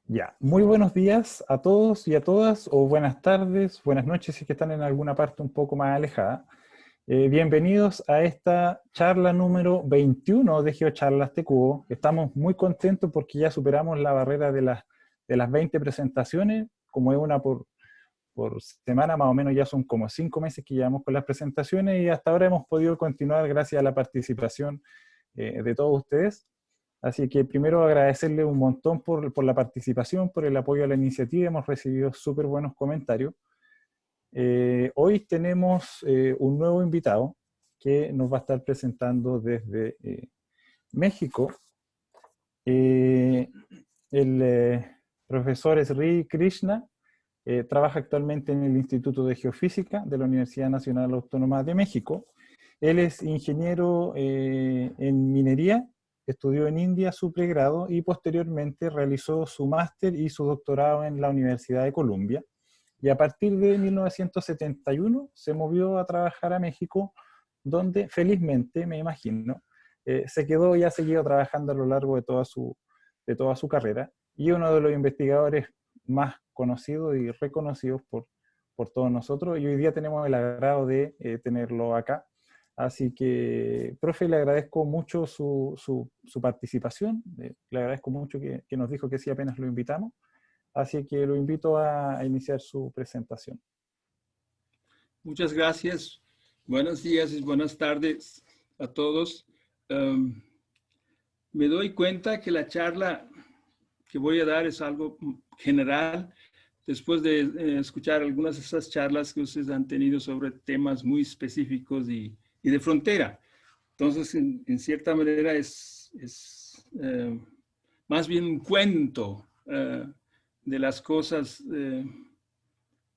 Ya, muy buenos días a todos y a todas, o buenas tardes, buenas noches si es que están en alguna parte un poco más alejada. Bienvenidos a esta charla número 21 de GeoCharlas TQO. Estamos muy contentos porque ya superamos la barrera de las 20 presentaciones, como es una por semana, más o menos ya son como 5 meses que llevamos con las presentaciones y hasta ahora hemos podido continuar gracias a la participación de todos ustedes. Así que primero agradecerle un montón por la participación, por el apoyo a la iniciativa. Hemos recibido súper buenos comentarios. Hoy tenemos un nuevo invitado que nos va a estar presentando desde México. El profesor Sri Krishna trabaja actualmente en el Instituto de Geofísica de la Universidad Nacional Autónoma de México. Él es ingeniero en minería, estudió en India su pregrado y posteriormente realizó su máster y su doctorado en la Universidad de Columbia. Y a partir de 1971 se movió a trabajar a México, donde felizmente, me imagino, se quedó y ha seguido trabajando a lo largo de toda su carrera. Y uno de los investigadores más conocidos y reconocidos por todos nosotros. Y hoy día tenemos el agrado de tenerlo acá. Así que, profe, le agradezco mucho su participación. Le agradezco mucho que nos dijo que sí apenas lo invitamos. Así que lo invito a iniciar su presentación. Muchas gracias. Buenos días y buenas tardes a todos. Me doy cuenta que la charla que voy a dar es algo general, después de escuchar algunas de esas charlas que ustedes han tenido sobre temas muy específicos y de frontera. Entonces, en cierta manera es más bien un cuento de las cosas de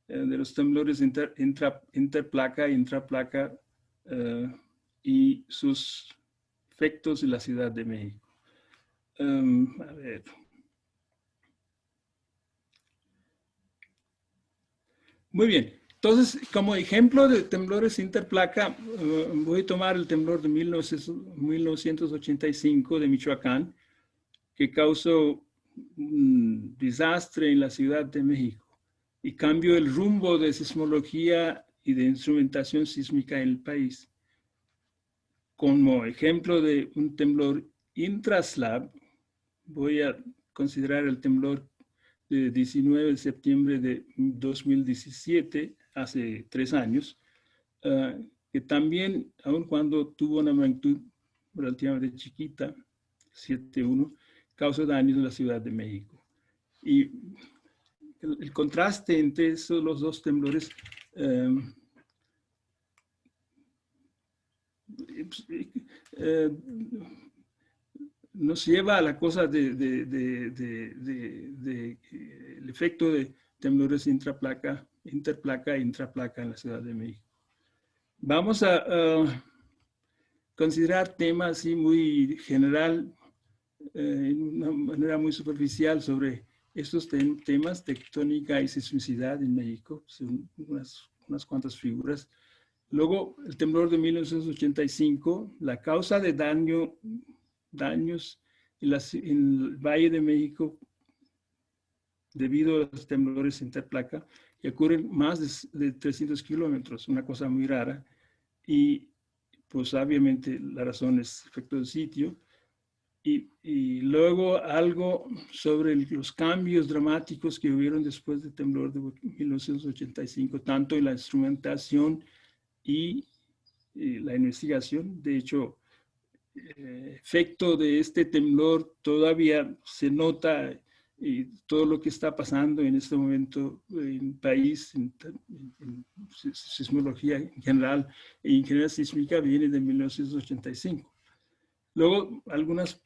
los temblores interplaca e intraplaca y sus efectos en la Ciudad de México. A ver. Muy bien. Entonces, como ejemplo de temblores interplaca, voy a tomar el temblor de 1985 de Michoacán, que causó un desastre en la Ciudad de México y cambió el rumbo de sismología y de instrumentación sísmica en el país. Como ejemplo de un temblor intraslab, voy a considerar el temblor de 19 de septiembre de 2017, hace 3 años, que también, aun cuando tuvo una magnitud relativamente chiquita, 7.1, causó daños en la Ciudad de México. Y el contraste entre esos los dos temblores nos lleva a la cosa del efecto de temblores interplaca e intraplaca en la Ciudad de México. Vamos a considerar temas así muy general, en una manera muy superficial sobre estos temas, tectónica y sismicidad en México, son unas cuantas figuras. Luego, el temblor de 1985, la causa de daños en el Valle de México debido a los temblores interplaca, que ocurren más de 300 kilómetros, una cosa muy rara. Y pues obviamente la razón es efecto del sitio. Y luego algo sobre los cambios dramáticos que hubieron después del temblor de 1985, tanto en la instrumentación y la investigación. De hecho, efecto de este temblor todavía se nota y todo lo que está pasando en este momento en el país, en sismología en general e ingeniería sísmica, viene de 1985. Luego, algunos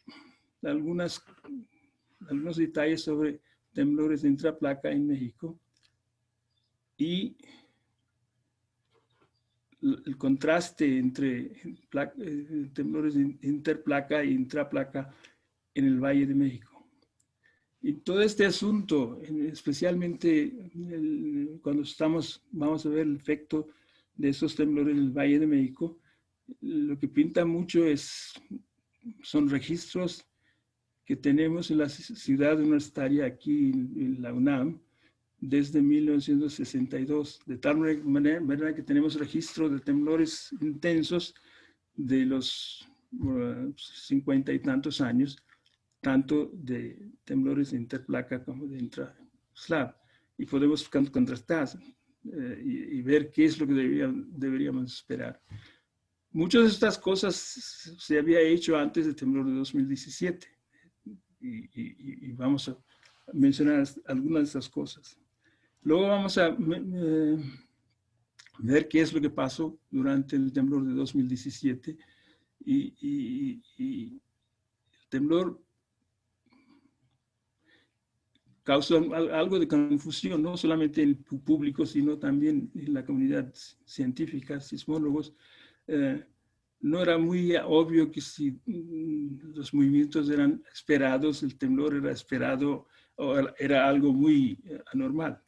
detalles sobre temblores de intraplaca en México y el contraste entre temblores de interplaca e intraplaca en el Valle de México. Y todo este asunto, especialmente cuando vamos a ver el efecto de esos temblores en el Valle de México, lo que pinta mucho son registros que tenemos en la ciudad universitaria aquí en la UNAM desde 1962, de tal manera que tenemos registro de temblores intensos de los 50 y tantos años, tanto de temblores de interplaca como de intraslab. Y podemos contrastar y ver qué es lo que deberíamos esperar. Muchas de estas cosas se había hecho antes del temblor de 2017 y vamos a mencionar algunas de estas cosas. Luego vamos a ver qué es lo que pasó durante el temblor de 2017 y el temblor causó algo de confusión, no solamente en el público, sino también en la comunidad científica, sismólogos. No era muy obvio que si los movimientos eran esperados, el temblor era esperado o era algo muy anormal.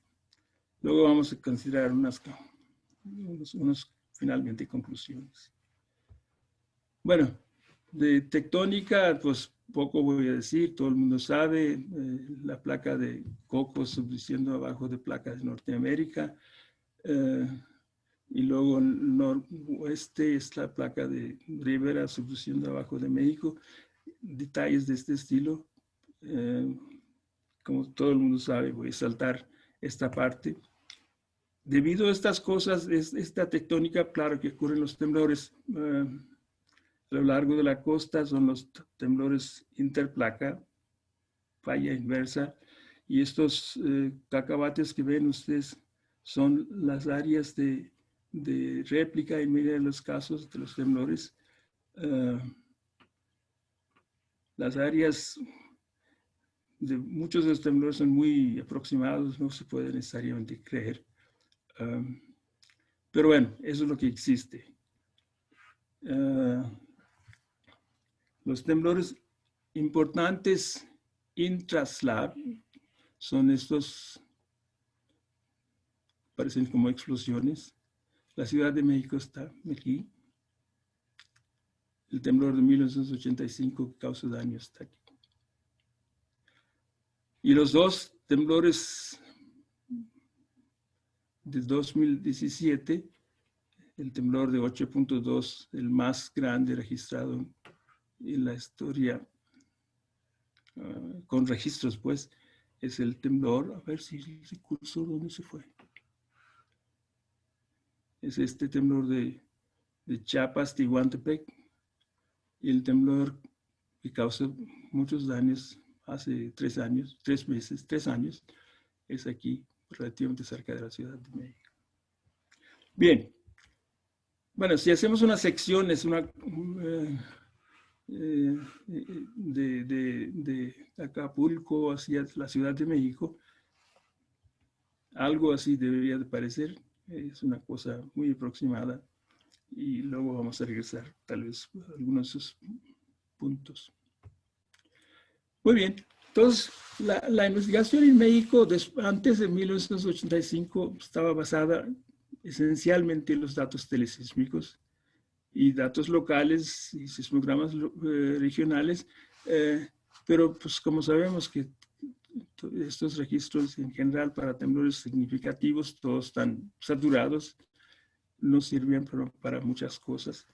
Luego vamos a considerar unas finalmente conclusiones. Bueno, de tectónica, pues poco voy a decir, todo el mundo sabe, la placa de Cocos subduciendo abajo de placas de Norteamérica, y luego el noroeste es la placa de Rivera subduciendo abajo de México. Detalles de este estilo, como todo el mundo sabe, voy a saltar esta parte. Debido a estas cosas, esta tectónica, claro que ocurren los temblores a lo largo de la costa, son los temblores interplaca, falla inversa, y estos cacahuates que ven ustedes son las áreas de réplica en medio de los casos de los temblores. Las áreas de muchos de los temblores son muy aproximados, no se puede necesariamente creer. Pero bueno, eso es lo que existe. Los temblores importantes intraslab son estos, parecen como explosiones. La Ciudad de México está aquí. El temblor de 1985 que causó daño está aquí. Y los dos temblores de 2017, el temblor de 8.2, el más grande registrado en la historia, con registros, pues, es el temblor, a ver si el cursor, ¿dónde se fue? Es este temblor de Chiapas, Tehuantepec, y el temblor que causó muchos daños hace 3 años, 3 años, es aquí, relativamente cerca de la Ciudad de México. Bien. Bueno, si hacemos unas secciones, de Acapulco hacia la Ciudad de México, algo así debería de parecer. Es una cosa muy aproximada y luego vamos a regresar tal vez a algunos de esos puntos. Muy bien, entonces la investigación en México antes de 1985 estaba basada esencialmente en los datos telesísmicos y datos locales y sismogramas regionales, pero pues como sabemos que estos registros en general para temblores significativos todos están saturados, no sirven para muchas cosas.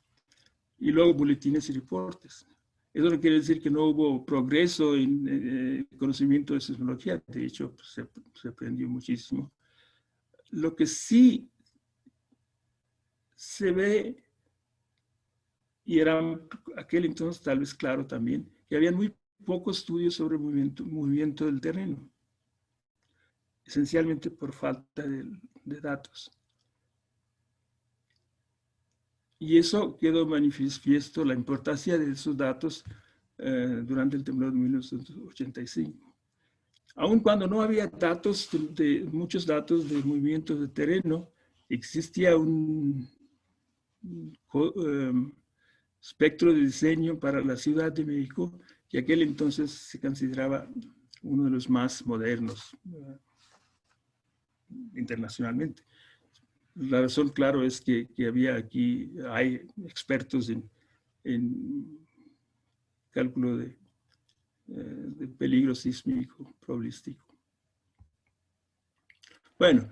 Y luego boletines y reportes. Eso no quiere decir que no hubo progreso en conocimiento de sismología, de hecho pues, se aprendió muchísimo. Lo que sí se ve, y era aquel entonces tal vez claro también, que había muy pocos estudios sobre movimiento del terreno, esencialmente por falta de datos. Y eso quedó manifiesto, la importancia de esos datos durante el temblor de 1985. Aun cuando no había datos, muchos datos de movimientos de terreno, existía un espectro de diseño para la Ciudad de México, que aquel entonces se consideraba uno de los más modernos internacionalmente. La razón, claro, es que hay expertos en cálculo de de peligro sísmico probabilístico. Bueno,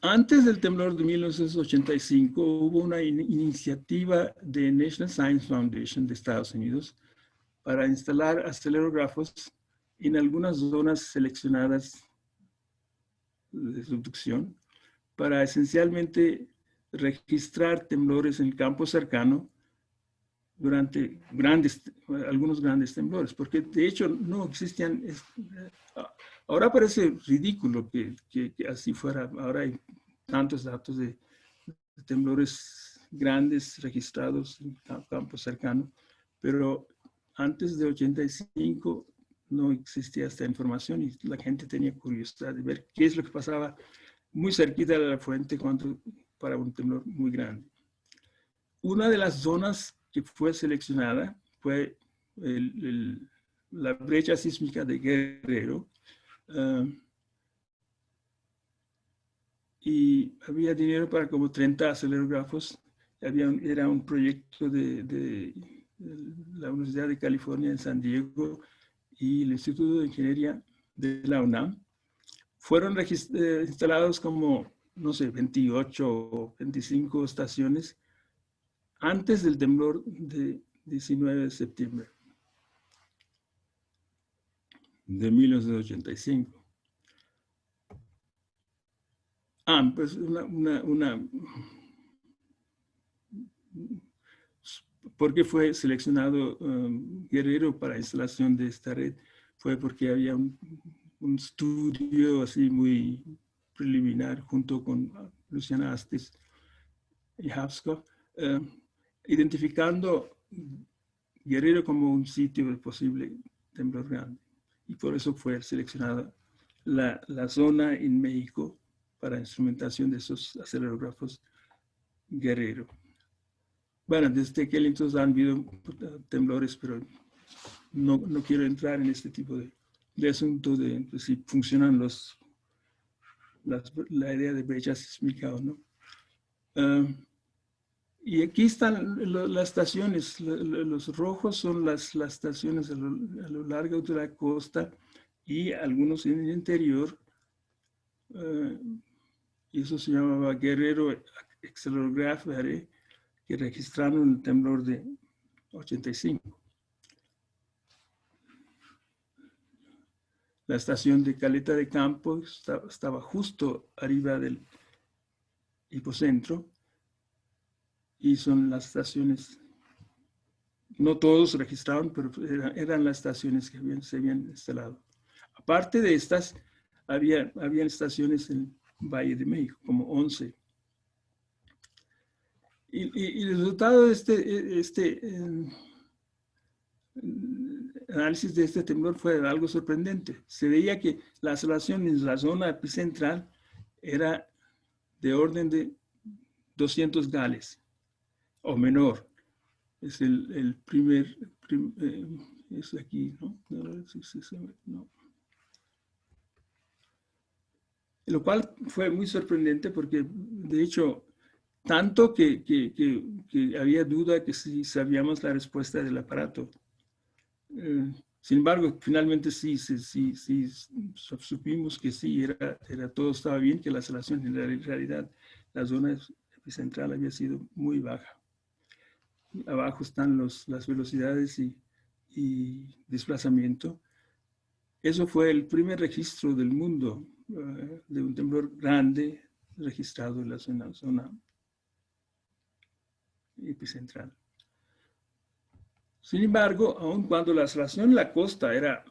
antes del temblor de 1985 hubo una iniciativa de National Science Foundation de Estados Unidos para instalar acelerógrafos en algunas zonas seleccionadas de subducción para esencialmente registrar temblores en el campo cercano durante algunos grandes temblores, porque de hecho no existían. Ahora parece ridículo que así fuera. Ahora hay tantos datos de temblores grandes registrados en campo cercano, pero antes de 85 no existía esta información y la gente tenía curiosidad de ver qué es lo que pasaba muy cerquita de la fuente para un temblor muy grande. Una de las zonas que fue seleccionada fue la brecha sísmica de Guerrero, y había dinero para como 30 acelerógrafos. Era un proyecto de la Universidad de California en San Diego y el Instituto de Ingeniería de la UNAM. Fueron instalados como, no sé, 28 o 25 estaciones antes del temblor de 19 de septiembre de 1985. Pues ¿por qué fue seleccionado Guerrero para instalación de esta red? Fue porque había un estudio así muy preliminar junto con Luciana Astis y Habsco, identificando Guerrero como un sitio de posible temblor grande. Y por eso fue seleccionada la zona en México para instrumentación de esos acelerógrafos Guerrero. Bueno, desde aquel entonces han habido temblores, pero no quiero entrar en este tipo de asunto de si funcionan la idea de brecha sísmica o no. Y aquí están las estaciones. Los rojos son las estaciones a lo largo de la costa y algunos en el interior. Y eso se llamaba Guerrero Accelerograph Array, que registraron el temblor de 85. La estación de Caleta de Campo estaba justo arriba del hipocentro y son las estaciones, no todos registraron, pero eran las estaciones que se habían instalado. Aparte de estas, habían estaciones en el Valle de México, como 11. Y el resultado de este análisis de este temblor fue algo sorprendente. Se veía que la aceleración en la zona epicentral era de orden de 200 gales o menor. Es el primer, es aquí, ¿no? No. Lo cual fue muy sorprendente porque, de hecho, tanto que había duda que si sabíamos la respuesta del aparato. Sin embargo, finalmente sí supimos que sí, todo estaba bien, que la aceleración en realidad, la zona epicentral había sido muy baja. Abajo están las velocidades y desplazamiento. Eso fue el primer registro del mundo de un temblor grande registrado en la zona epicentral. Sin embargo, aun cuando la aceleración en la costa era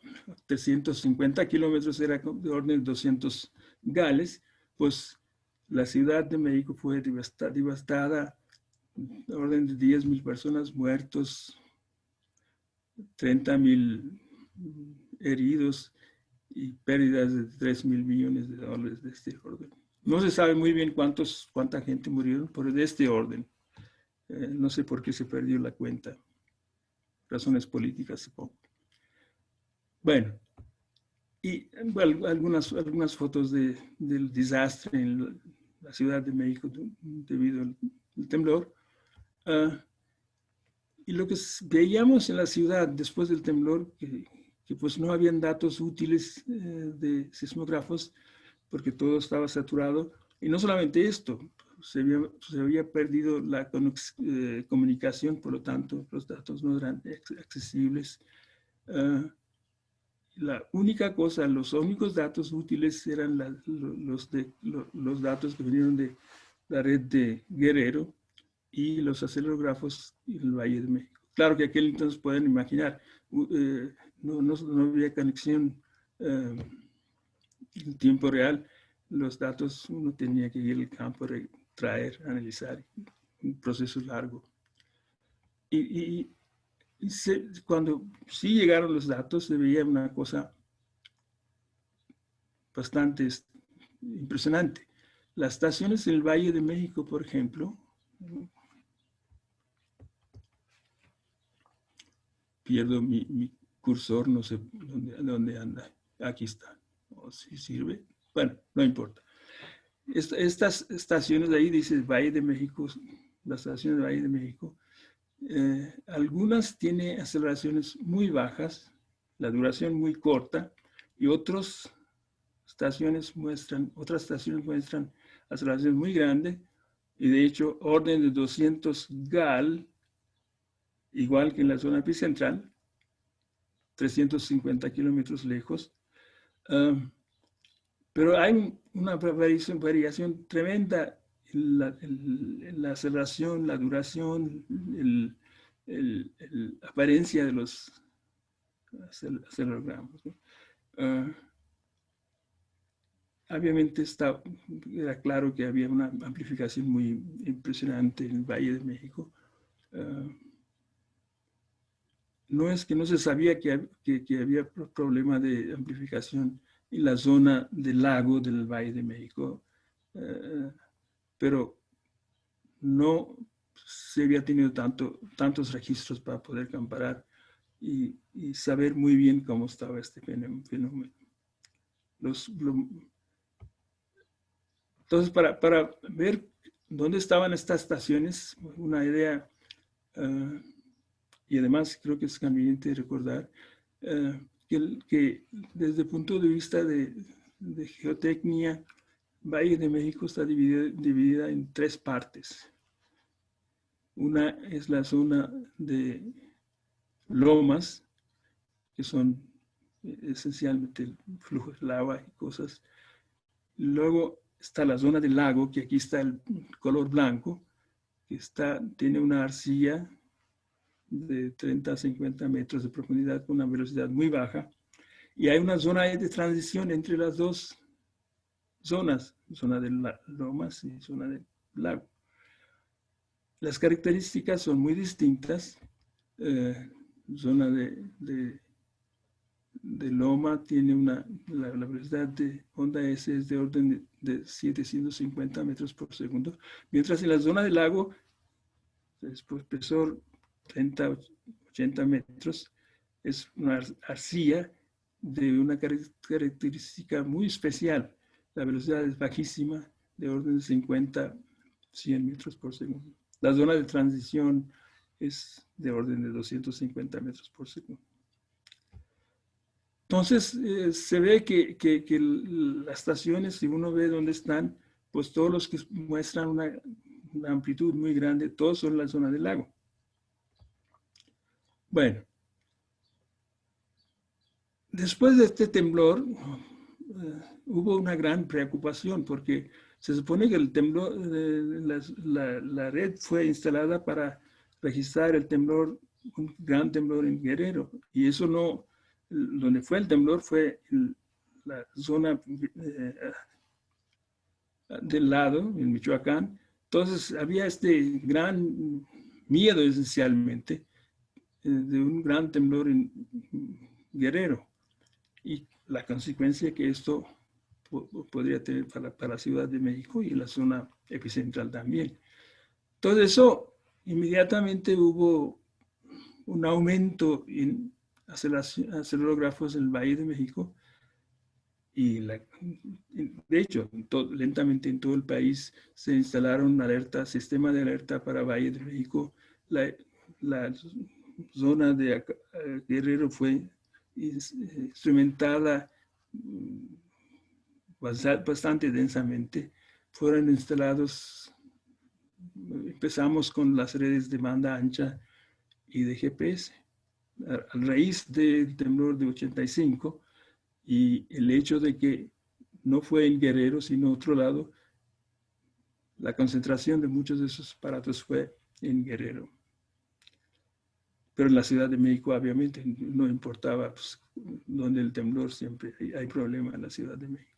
350 kilómetros, era de orden de 200 gales, pues la Ciudad de México fue devastada, de orden de 10,000 personas muertos, 30,000 heridos y pérdidas de 3,000 millones de dólares de este orden. No se sabe muy bien cuánta gente murió, pero de este orden. No sé por qué se perdió la cuenta. Razones políticas, supongo. Bueno, y bueno, algunas fotos del desastre en la Ciudad de México debido al temblor. Y lo que veíamos en la ciudad después del temblor, que pues no habían datos útiles de sismógrafos, porque todo estaba saturado. Y no solamente esto, se había perdido la comunicación, por lo tanto, los datos no eran accesibles. La única cosa, los únicos datos útiles eran los datos que vinieron de la red de Guerrero y los acelerógrafos en el Valle de México. Claro que aquel entonces pueden imaginar, no había conexión en tiempo real. Los datos uno tenía que ir al campo, traer, analizar, un proceso largo. Cuando sí llegaron los datos, se veía una cosa bastante impresionante. Las estaciones en el Valle de México, por ejemplo, pierdo mi cursor, no sé dónde anda. Aquí está. ¿O si sirve? Bueno, no importa. Estas estaciones de ahí, dice Valle de México, las estaciones del Valle de México, algunas tienen aceleraciones muy bajas, la duración muy corta, y otras estaciones muestran aceleraciones muy grandes, y de hecho orden de 200 GAL, igual que en la zona epicentral, 350 kilómetros lejos. Pero hay una variación tremenda en la aceleración, la duración, la apariencia de los acelerogramos, ¿no? Obviamente era claro que había una amplificación muy impresionante en el Valle de México. No es que no se sabía que había problema de amplificación en la zona del lago del Valle de México, pero no se había tenido tantos registros para poder comparar y saber muy bien cómo estaba este fenómeno. Entonces, para ver dónde estaban estas estaciones, una idea, y además creo que es conveniente recordar que desde el punto de vista de geotecnia, Valle de México está dividida en tres partes. Una es la zona de lomas, que son esencialmente el flujo del agua y cosas. Luego está la zona del lago, que aquí está el color blanco, que tiene una arcilla de 30 a 50 metros de profundidad con una velocidad muy baja. Y hay una zona de transición entre las dos zonas, zona de lomas y zona del lago. Las características son muy distintas. Zona de loma tiene la velocidad de onda S es de orden de 750 metros por segundo, mientras en la zona del lago es por espesor 30, 80 metros, es una arcilla de una característica muy especial. La velocidad es bajísima, de orden de 50, 100 metros por segundo. La zona de transición es de orden de 250 metros por segundo. Entonces, se ve que las estaciones, si uno ve dónde están, pues todos los que muestran una amplitud muy grande, todos son en la zona del lago. Bueno, después de este temblor, hubo una gran preocupación porque se supone que el temblor, la red fue instalada para registrar el temblor, un gran temblor en Guerrero, y eso no, donde fue el temblor fue la zona del lado, en Michoacán. Entonces había este gran miedo esencialmente de un gran temblor en Guerrero y la consecuencia que esto podría tener para la Ciudad de México y la zona epicentral también. Entonces eso inmediatamente hubo un aumento en acelerógrafos en el Valle de México y de hecho lentamente en todo el país se instalaron sistemas de alerta para Valle de México. la zona de Guerrero fue instrumentada bastante densamente. Fueron instalados, empezamos con las redes de banda ancha y de GPS. A raíz del temblor de 85 y el hecho de que no fue en Guerrero, sino otro lado, la concentración de muchos de esos aparatos fue en Guerrero. Pero en la Ciudad de México, obviamente, no importaba, pues, donde el temblor siempre hay problema en la Ciudad de México.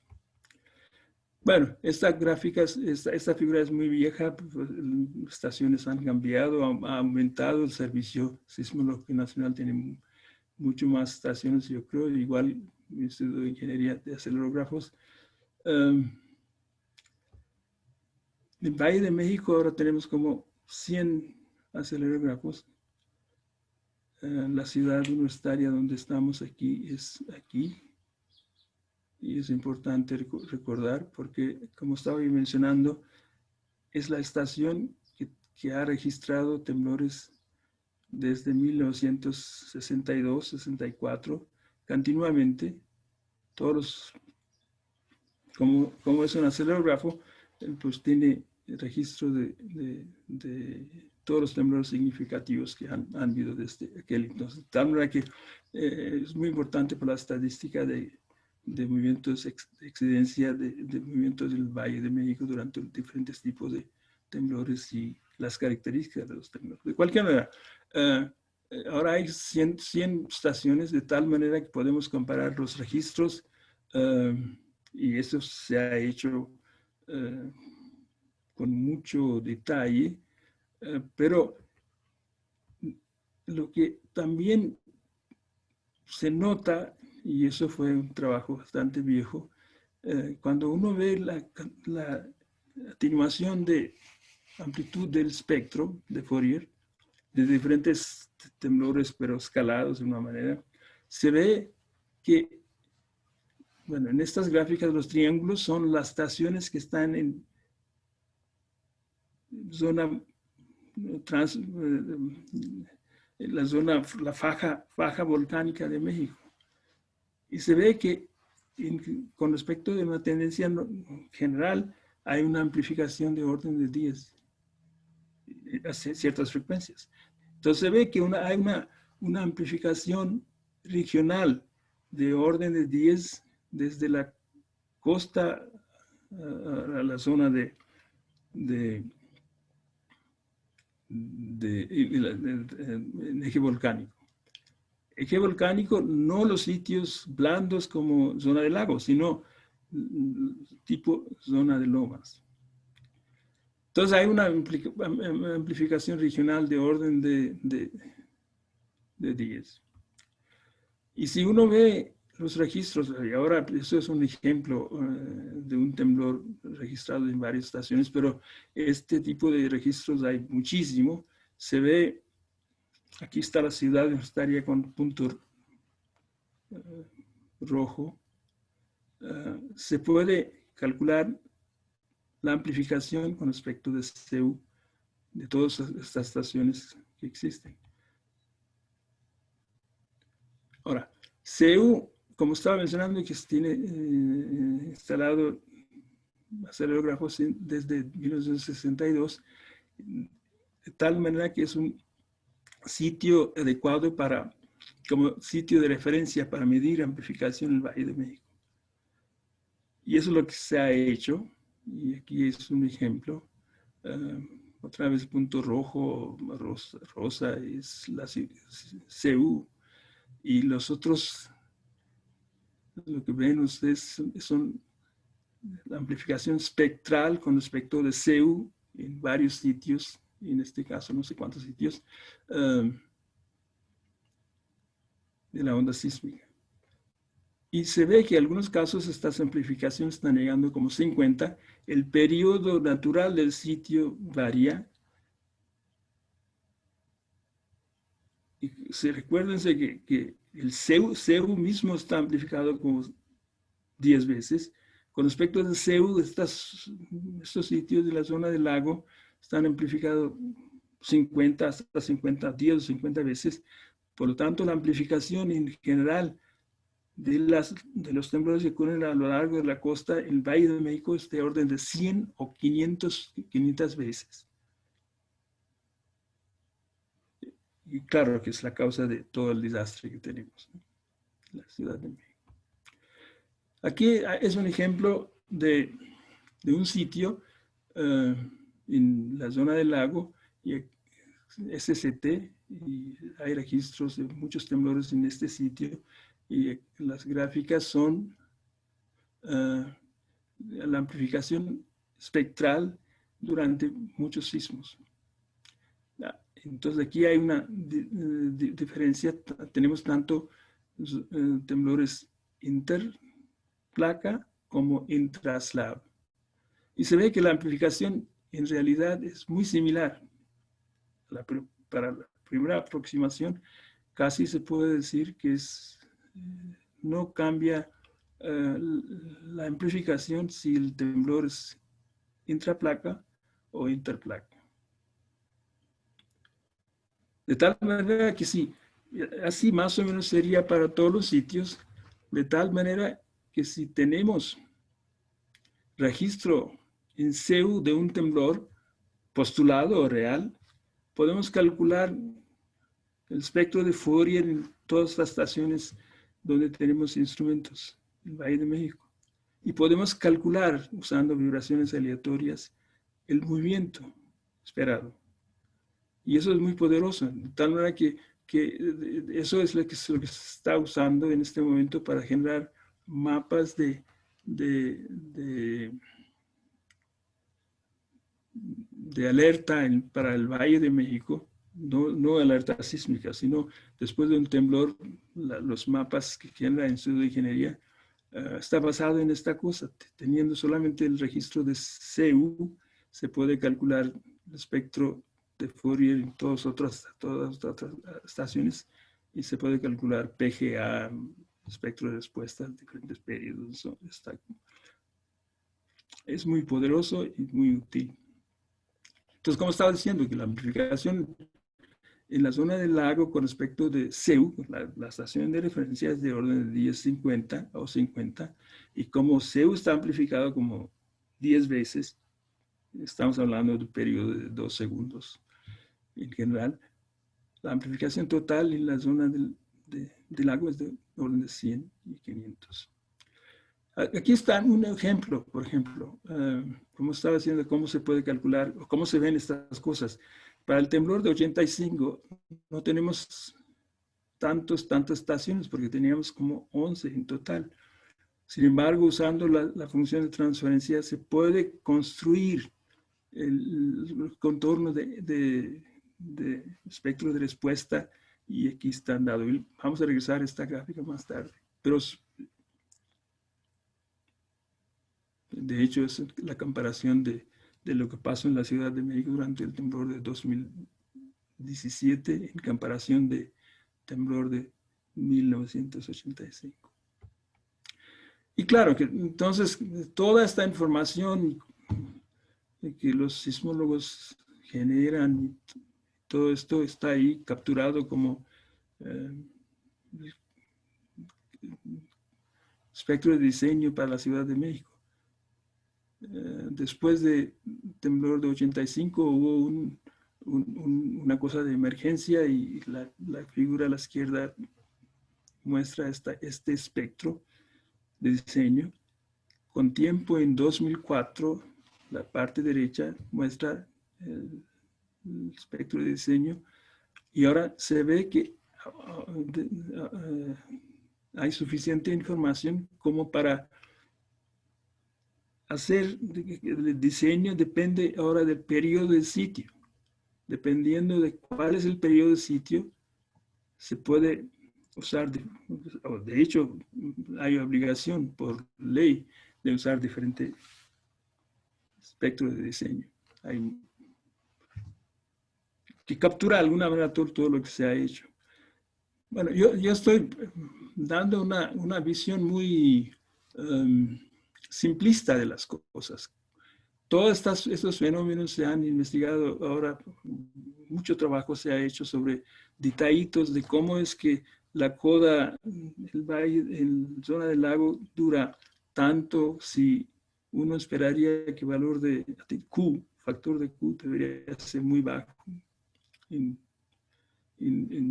Bueno, esta gráfica, esta figura es muy vieja, pues, las estaciones han cambiado, ha aumentado el servicio sismológico nacional, tiene mucho más estaciones, yo creo, igual mi estudio de ingeniería de acelerógrafos. En Valle de México ahora tenemos como 100 acelerógrafos. La ciudad universitaria donde estamos aquí es aquí. Y es importante recordar porque, como estaba yo mencionando, es la estación que ha registrado temblores desde 1962, 64, continuamente. Todos como es un acelerógrafo, pues tiene registro de todos los temblores significativos que han habido desde aquel entonces. De tal manera que es muy importante para la estadística de movimientos de excedencia, de movimientos del Valle de México durante diferentes tipos de temblores y las características de los temblores. De cualquier manera, ahora hay 100 estaciones de tal manera que podemos comparar los registros y eso se ha hecho con mucho detalle, pero lo que también se nota, y eso fue un trabajo bastante viejo, cuando uno ve la atenuación de amplitud del espectro de Fourier, de diferentes temblores, pero escalados de una manera, se ve que, bueno, en estas gráficas los triángulos son las estaciones que están en zona la faja volcánica de México. Y se ve que con respecto de una tendencia general hay una amplificación de orden de 10 a ciertas frecuencias. Entonces se ve que hay una amplificación regional de orden de 10 desde la costa a la zona de eje volcánico. Eje volcánico, no los sitios blandos como zona de lago, sino tipo zona de lomas. Entonces hay una amplificación regional de orden de 10. Y si uno ve los registros, y ahora eso es un ejemplo de un temblor registrado en varias estaciones, pero este tipo de registros hay muchísimo. Se ve, aquí está la ciudad universitaria con punto rojo. Se puede calcular la amplificación con respecto de CEU de todas estas estaciones que existen. Ahora, CEU, como estaba mencionando, que tiene instalado acelerógrafos desde 1962, de tal manera que es un sitio adecuado como sitio de referencia para medir amplificación en el Valle de México. Y eso es lo que se ha hecho, y aquí es un ejemplo. Otra vez punto rojo, rosa es la CEU, y los otros, lo que ven ustedes son la amplificación espectral con respecto de CEU en varios sitios, en este caso no sé cuántos sitios, de la onda sísmica. Y se ve que en algunos casos estas amplificaciones están llegando como 50. El periodo natural del sitio varía. Y recuérdense que el CEU mismo está amplificado como 10 veces. Con respecto al CEU, estos sitios de la zona del lago están amplificados 50 hasta 50, 10 o 50 veces. Por lo tanto, la amplificación en general de los temblores que ocurren a lo largo de la costa, el Valle de México, es de orden de 100 o 500 veces. Y claro que es la causa de todo el desastre que tenemos, ¿no? La Ciudad de México. Aquí es un ejemplo de un sitio en la zona del lago, y SCT, y hay registros de muchos temblores en este sitio, y las gráficas son la amplificación espectral durante muchos sismos. Entonces aquí hay una diferencia, tenemos tanto temblores interplaca como intraslab. Y se ve que la amplificación en realidad es muy similar. Para la primera aproximación, casi se puede decir que no cambia la amplificación si el temblor es intraplaca o interplaca. De tal manera que sí, así más o menos sería para todos los sitios, de tal manera que si tenemos registro en CEU de un temblor postulado o real, podemos calcular el espectro de Fourier en todas las estaciones donde tenemos instrumentos en el Valle de México. Y podemos calcular, usando vibraciones aleatorias, el movimiento esperado. Y eso es muy poderoso, de tal manera que eso es lo que se está usando en este momento para generar mapas de alerta para el Valle de México, no alerta sísmica, sino después de un temblor, los mapas que genera en pseudoingeniería está basado en esta cosa. Teniendo solamente el registro de CEU, se puede calcular el espectro de Fourier en todas otras estaciones, y se puede calcular PGA, espectro de respuesta en diferentes periodos. Es muy poderoso y muy útil. Entonces, como estaba diciendo, que la amplificación en la zona del lago con respecto de CEU, la estación de referencia es de orden de 10-50 o 50, y como CEU está amplificado como 10 veces, estamos hablando de un periodo de 2 segundos en general, la amplificación total en la zona del lago es de orden de 100 y 500. Aquí está un ejemplo, por ejemplo, como estaba diciendo, cómo se puede calcular, o cómo se ven estas cosas. Para el temblor de 85 no tenemos tantas estaciones, porque teníamos como 11 en total. Sin embargo, usando la función de transferencia, se puede construir el contorno de espectro de respuesta, y aquí están dados. Vamos a regresar a esta gráfica más tarde. Pero de hecho, es la comparación de lo que pasó en la Ciudad de México durante el temblor de 2017 en comparación de temblor de 1985. Y claro, que entonces toda esta información que los sismólogos generan, todo esto está ahí capturado como espectro de diseño para la Ciudad de México. Después del temblor de 85 hubo una cosa de emergencia, y la figura a la izquierda muestra este espectro de diseño. Con tiempo en 2004, la parte derecha muestra el espectro de diseño, y ahora se ve que hay suficiente información como para hacer el diseño. Depende ahora del periodo del sitio. Dependiendo de cuál es el periodo del sitio, se puede usar, de hecho, hay obligación por ley de usar diferente espectro de diseño. Hay que capturar de alguna manera todo lo que se ha hecho. Bueno, yo estoy dando una visión muy simplista de las cosas. todos estos fenómenos se han investigado ahora, mucho trabajo se ha hecho sobre detallitos de cómo es que la coda, el valle, en zona del lago dura tanto, si uno esperaría que el valor de Q, factor de Q, debería ser muy bajo. En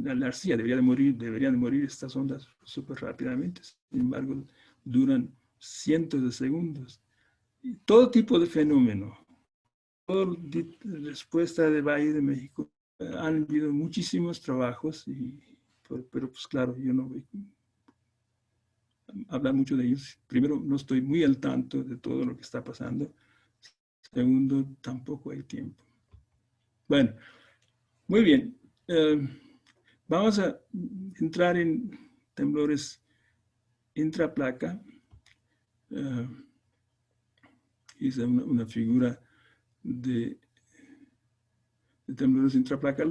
la arcilla deberían de morir estas ondas súper rápidamente, sin embargo duran cientos de segundos. Y todo tipo de fenómeno, por respuesta del Valle de México, han habido muchísimos trabajos, pero pues claro, yo no voy a hablar mucho de ellos. Primero, no estoy muy al tanto de todo lo que está pasando. Segundo, tampoco hay tiempo. Bueno, muy bien. Vamos a entrar en temblores intraplaca. Hice una figura de temblores intraplaca.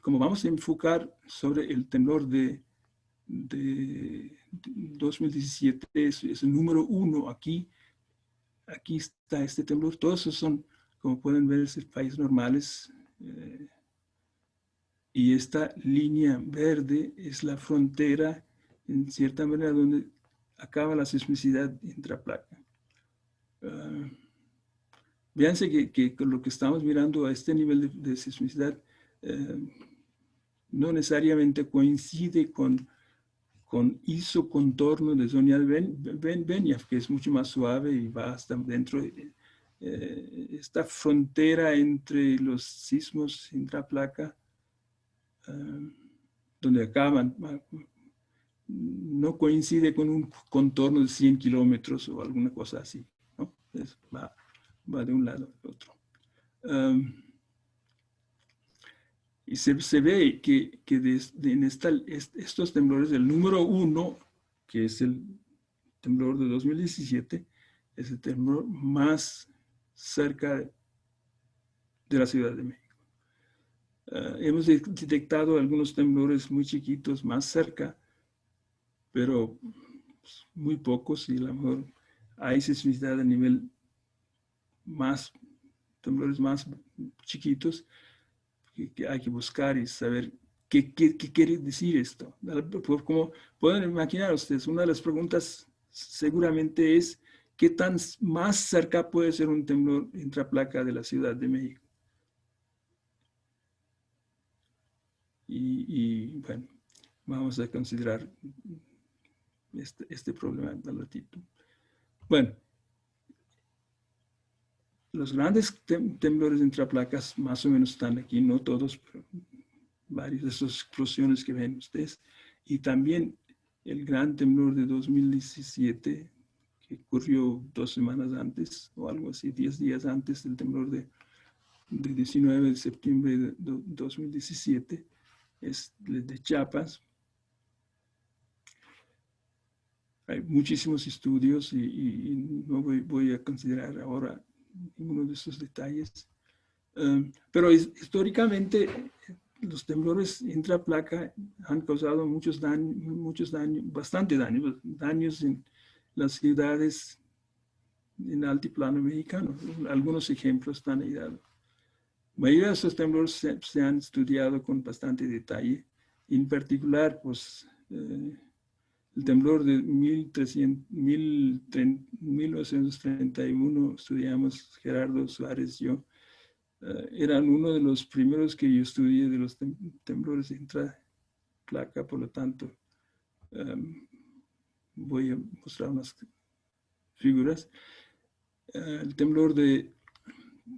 Como vamos a enfocar sobre el temblor de 2017, es el número 1 aquí. Aquí está este temblor. Todos esos son, como pueden ver, países normales. Y esta línea verde es la frontera, en cierta manera, donde acaba la sismicidad intraplaca. Fíjense que lo que estamos mirando a este nivel de sismicidad no necesariamente coincide con isocontorno de zona Benioff, que es mucho más suave y va hasta dentro de esta frontera entre los sismos intraplaca, donde acaban, no coincide con un contorno de 100 kilómetros o alguna cosa así, ¿no? Va de un lado al otro. Y se ve que en estos temblores, el número 1, que es el temblor de 2017, es el temblor más cerca de la Ciudad de México. Hemos detectado algunos temblores muy chiquitos más cerca, pero pues, muy pocos, y a lo mejor hay sismicidad a nivel más, temblores más chiquitos, que hay que buscar y saber qué quiere decir esto. Como pueden imaginar ustedes, una de las preguntas seguramente es qué tan más cerca puede ser un temblor intraplaca de la Ciudad de México. Y bueno, vamos a considerar este problema de latitud. Bueno, los grandes temblores intraplacas más o menos están aquí, no todos, pero varias de esas explosiones que ven ustedes. Y también el gran temblor de 2017, que ocurrió 2 semanas antes, o algo así, 10 días antes del temblor de 19 de septiembre de 2017, es de Chiapas. Hay muchísimos estudios y no voy a considerar ahora ninguno de esos detalles. Pero históricamente los temblores intraplaca han causado muchos daños, bastante daños en las ciudades en altiplano mexicano. Algunos ejemplos están ahí dados. La mayoría de esos temblores se han estudiado con bastante detalle. En particular, pues, el temblor de 1931, estudiamos Gerardo Suárez y yo, eran uno de los primeros que yo estudié de los temblores intraplaca, por lo tanto, voy a mostrar unas figuras. El temblor de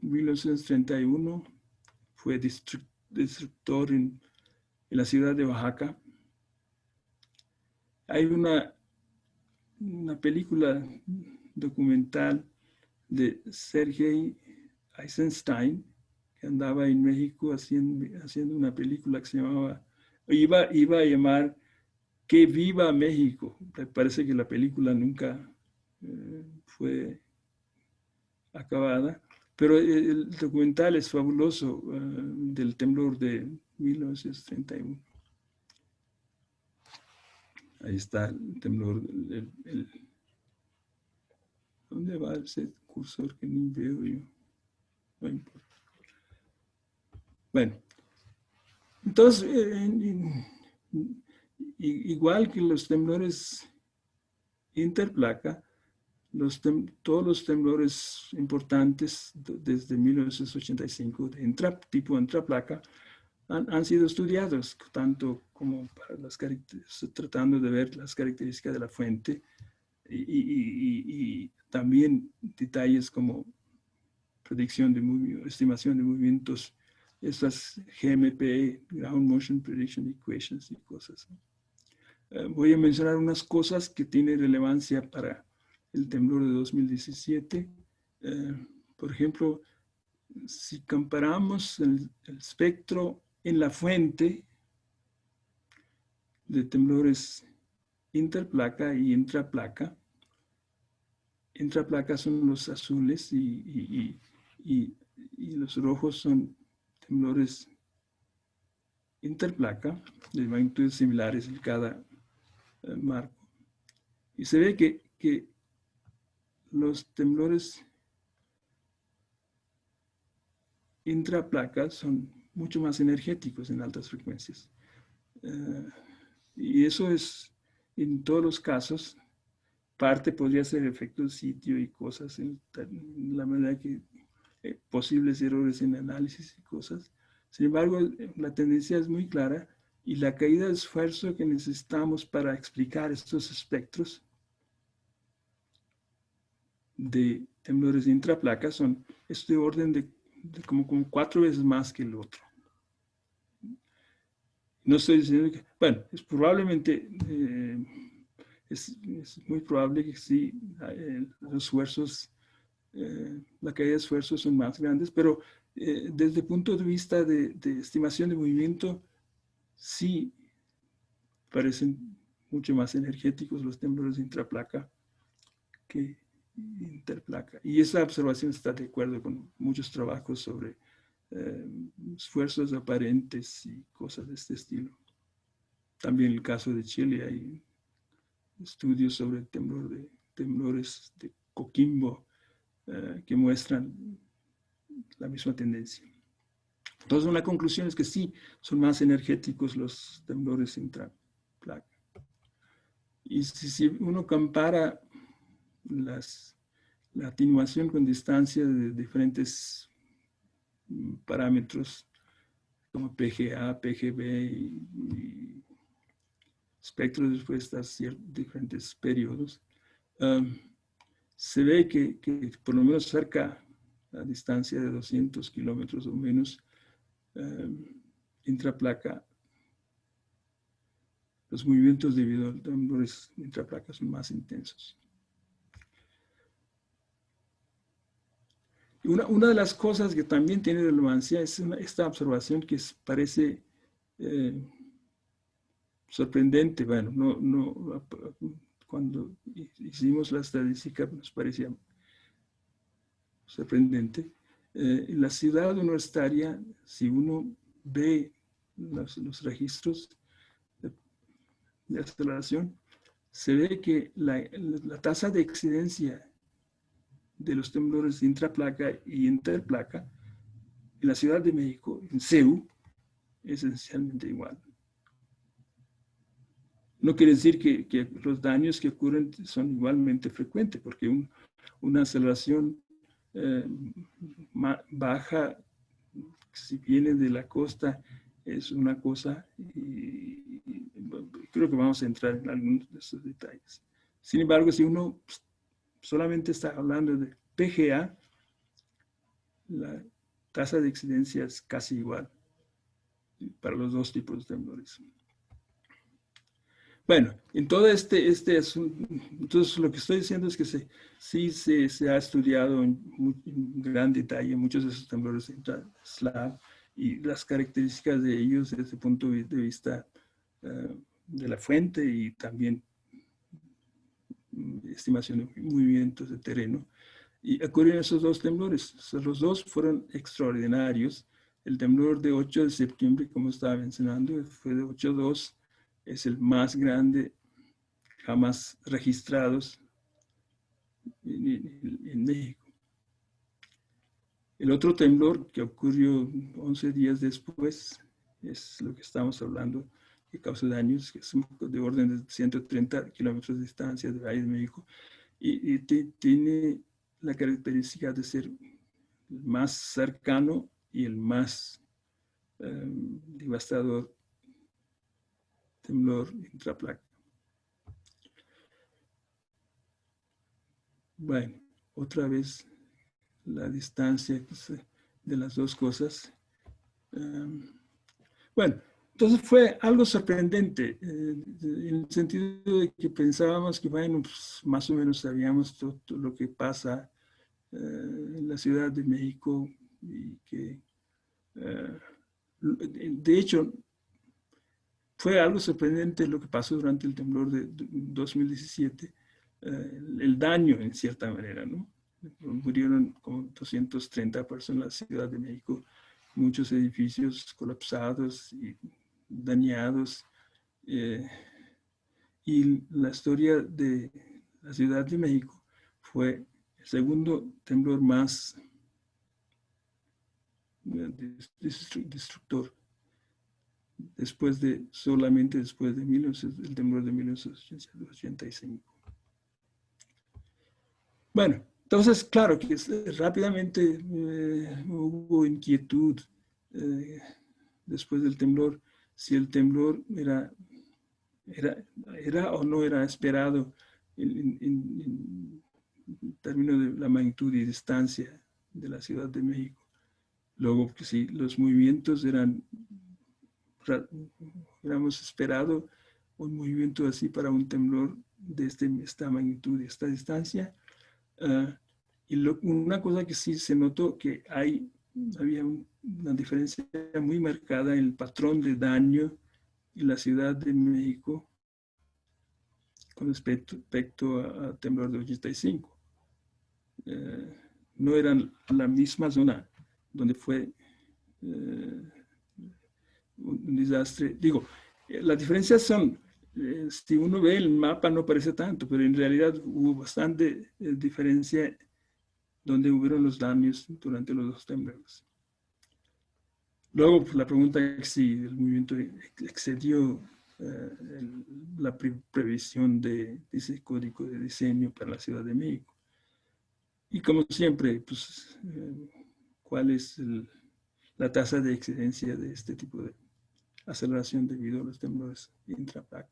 1931 fue destructor en la ciudad de Oaxaca. Hay una película documental de Sergei Eisenstein, que andaba en México haciendo una película que se llamaba, iba a llamar Que Viva México. Me parece que la película nunca fue acabada, pero el documental es fabuloso, del temblor de 1931. Ahí está el temblor, ¿Dónde va ese cursor que ni veo yo? No importa. Bueno, entonces, igual que los temblores interplaca, todos los temblores importantes desde 1985 de tipo intraplaca han sido estudiados, tanto como para tratando de ver las características de la fuente y también detalles como predicción de estimación de movimientos, estas GMP, Ground Motion Prediction Equations y cosas. Voy a mencionar unas cosas que tienen relevancia para el temblor de 2017. Por ejemplo, si comparamos el espectro en la fuente de temblores interplaca y intraplaca son los azules y los rojos son temblores interplaca de magnitudes similares en cada marco. Y se ve que los temblores intraplacas son mucho más energéticos en altas frecuencias. Y eso es, en todos los casos, parte podría ser efecto de sitio y cosas, en la manera que posibles errores en análisis y cosas. Sin embargo, la tendencia es muy clara y la caída de esfuerzo que necesitamos para explicar estos espectros de temblores intraplacas son este orden de como 4 veces más que el otro. No estoy diciendo que, bueno, es probablemente, es muy probable que sí, los esfuerzos, la caída de esfuerzos son más grandes, pero desde el punto de vista de estimación de movimiento, sí parecen mucho más energéticos los temblores intraplaca que interplaca. Y esa observación está de acuerdo con muchos trabajos sobre esfuerzos aparentes y cosas de este estilo. También en el caso de Chile hay estudios sobre el temblores de Coquimbo que muestran la misma tendencia. Entonces, una conclusión es que sí, son más energéticos los temblores intraplaca. Y si uno compara la atenuación con distancia de diferentes parámetros como PGA, PGB y espectros de respuestas a diferentes periodos, se ve que por lo menos cerca a distancia de 200 kilómetros o menos, intraplaca, los movimientos debido a temblores intraplaca son más intensos. Una de las cosas que también tiene relevancia es esta observación que parece sorprendente. Bueno, cuando hicimos la estadística nos parecía sorprendente. En la ciudad universitaria, si uno ve los registros de aceleración, se ve que la tasa de excedencia de los temblores de intraplaca y interplaca en la Ciudad de México, en CEU, es esencialmente igual. No quiere decir que los daños que ocurren son igualmente frecuentes, porque una aceleración baja, si viene de la costa, es una cosa, y creo que vamos a entrar en algunos de esos detalles. Sin embargo, si uno solamente está hablando de PGA, la tasa de excedencia es casi igual para los dos tipos de temblores. Bueno, en todo este asunto, entonces lo que estoy diciendo es que sí se ha estudiado en gran detalle muchos de esos temblores intraslab y las características de ellos desde el punto de vista de la fuente y también estimación de movimientos de terreno. Y ocurrieron esos dos temblores. Los dos fueron extraordinarios. El temblor de 8 de septiembre, como estaba mencionando, fue de 8.2. Es el más grande jamás registrados en México. El otro temblor que ocurrió 11 días después es lo que estamos hablando, que causó daños, que es de orden de 130 kilómetros de distancia del Valle de México, y tiene la característica de ser el más cercano y el más devastador temblor intraplaca. Bueno, otra vez la distancia de las dos cosas. Bueno, entonces fue algo sorprendente, en el sentido de que pensábamos que, bueno, pues más o menos sabíamos todo lo que pasa en la Ciudad de México y que, de hecho, fue algo sorprendente lo que pasó durante el temblor de 2017, el daño en cierta manera, ¿no? Murieron como 230 personas en la Ciudad de México, muchos edificios colapsados y dañados. Y la historia de la Ciudad de México fue el segundo temblor más destructor solamente después de el temblor de 1985. Bueno, entonces, claro que rápidamente hubo inquietud después del temblor, si el temblor era o no era esperado en términos de la magnitud y distancia de la Ciudad de México. Luego, que si los movimientos hubiéramos esperado un movimiento así para un temblor de esta magnitud y esta distancia. Y una cosa que sí se notó que había una diferencia muy marcada en el patrón de daño en la Ciudad de México con respecto a temblor de 85. No eran la misma zona donde fue un desastre. Digo, las diferencias son, si uno ve el mapa no parece tanto, pero en realidad hubo bastante diferencia donde hubieron los daños durante los dos temblores. Luego, pues, la pregunta es si el movimiento excedió la previsión de ese código de diseño para la Ciudad de México. Y como siempre, pues, ¿cuál es la tasa de excedencia de este tipo de aceleración debido a los temblores intraplaca?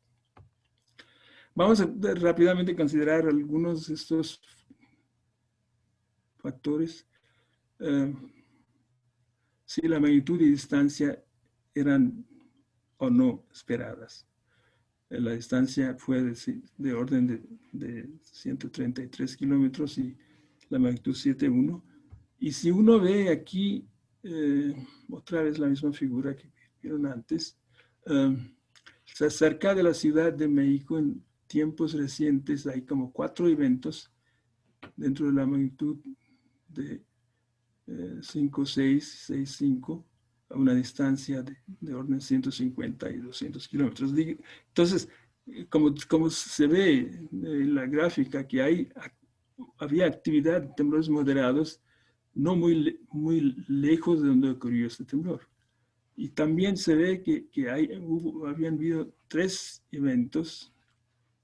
Vamos a rápidamente considerar algunos de estos factores. Si la magnitud y distancia eran o no esperadas. La distancia fue de orden de 133 kilómetros y la magnitud 7.1. Y si uno ve aquí, otra vez la misma figura que vieron antes, cerca de la Ciudad de México en tiempos recientes hay como 4 eventos dentro de la magnitud de 5.6, 6.5, a una distancia de orden 150 y 200 kilómetros. Entonces, como se ve en la gráfica, que había actividad de temblores moderados no muy lejos de donde ocurrió este temblor. Y también se ve que habían habido 3 eventos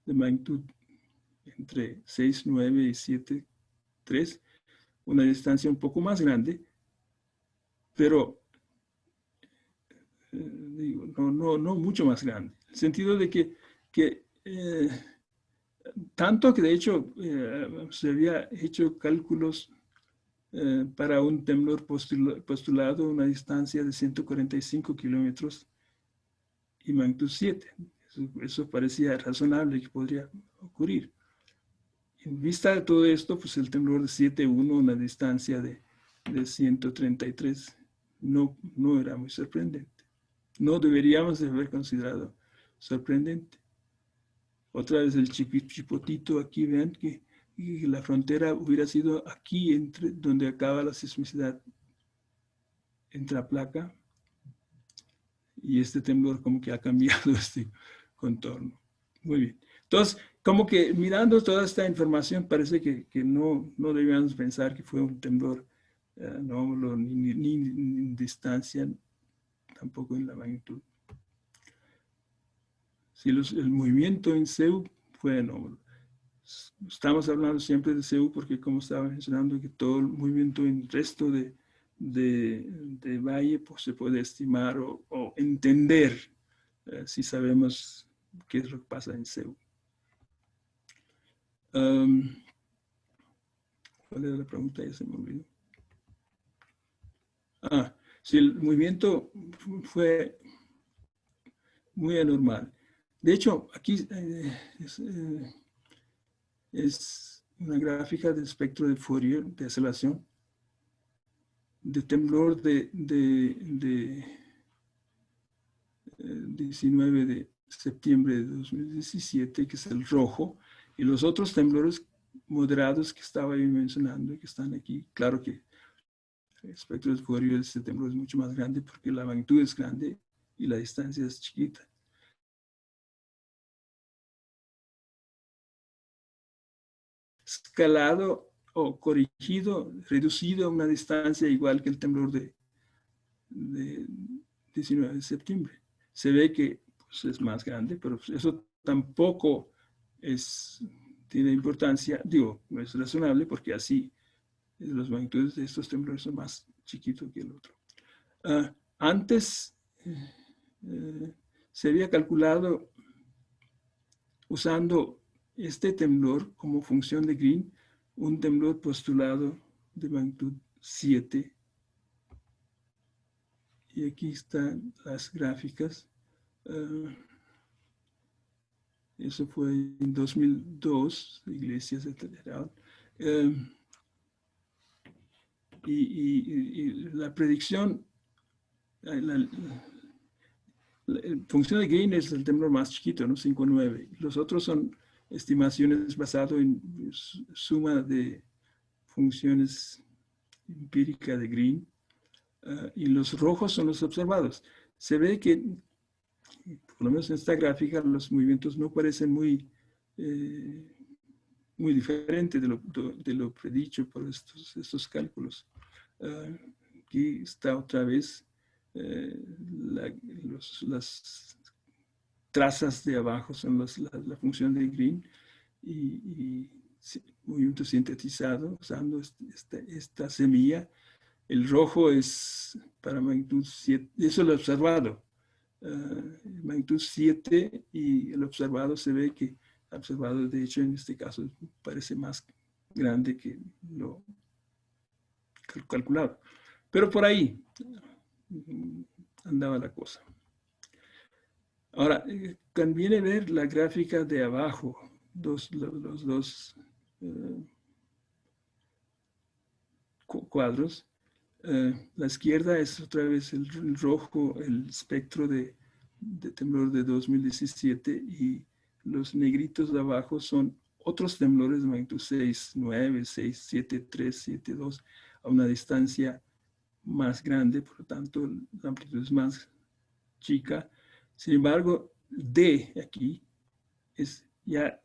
de magnitud entre 6.9 y 7.3, una distancia un poco más grande, pero digo, no mucho más grande. En el sentido de que tanto que de hecho se había hecho cálculos para un temblor postulado una distancia de 145 kilómetros y magnitud 7. Eso parecía razonable que podría ocurrir. En vista de todo esto, pues el temblor de 7.1, una distancia de 133, no era muy sorprendente. No deberíamos de haber considerado sorprendente. Otra vez el chipotito aquí, vean que la frontera hubiera sido aquí, donde acaba la sismicidad intraplaca, y este temblor como que ha cambiado este contorno. Muy bien. Entonces, como que mirando toda esta información parece que no debíamos pensar que fue un temblor anómalo, ni en distancia, tampoco en la magnitud. Sí, el movimiento en CEU fue anómalo. Estamos hablando siempre de CEU porque, como estaba mencionando, que todo el movimiento en el resto de valle pues, se puede estimar o entender si sabemos qué es lo que pasa en CEU. ¿Cuál era la pregunta? Ya se me olvidó. Sí, el movimiento fue muy anormal. De hecho, aquí es una gráfica del espectro de Fourier de aceleración de temblor de 19 de septiembre de 2017, que es el rojo, y los otros temblores moderados que estaba yo mencionando y que están aquí. Claro que el espectro de Fourier, este temblor es mucho más grande porque la magnitud es grande y la distancia es chiquita. Escalado o corregido, reducido a una distancia igual que el temblor de 19 de septiembre. Se ve que pues, es más grande, pero eso tampoco tiene importancia, digo, no es razonable porque así las magnitudes de estos temblores son más chiquitos que el otro. Antes se había calculado usando este temblor como función de Green, un temblor postulado de magnitud 7. Y aquí están las gráficas. Eso fue en 2002, Iglesias etc. Y la predicción, la función de Green es el temblor más chiquito, ¿no? 5,9. Los otros son estimaciones basadas en suma de funciones empíricas de Green. Y los rojos son los observados. Se ve que, por lo menos en esta gráfica, los movimientos no parecen muy diferentes de lo predicho por estos cálculos. Aquí está otra vez las trazas de abajo son la función de Green y movimiento sintetizado usando esta semilla. El rojo es para magnitud 7, eso lo he observado, magnitud 7 y el observado se ve que observado de hecho en este caso parece más grande que lo calculado. Pero por ahí andaba la cosa. Ahora, conviene ver la gráfica de abajo, los dos cuadros. La izquierda es otra vez el rojo, el espectro de temblor de 2017 y los negritos de abajo son otros temblores de magnitud 6, 9, 6, 7, 3, 7, 2 a una distancia más grande, por lo tanto la amplitud es más chica. Sin embargo, D aquí es ya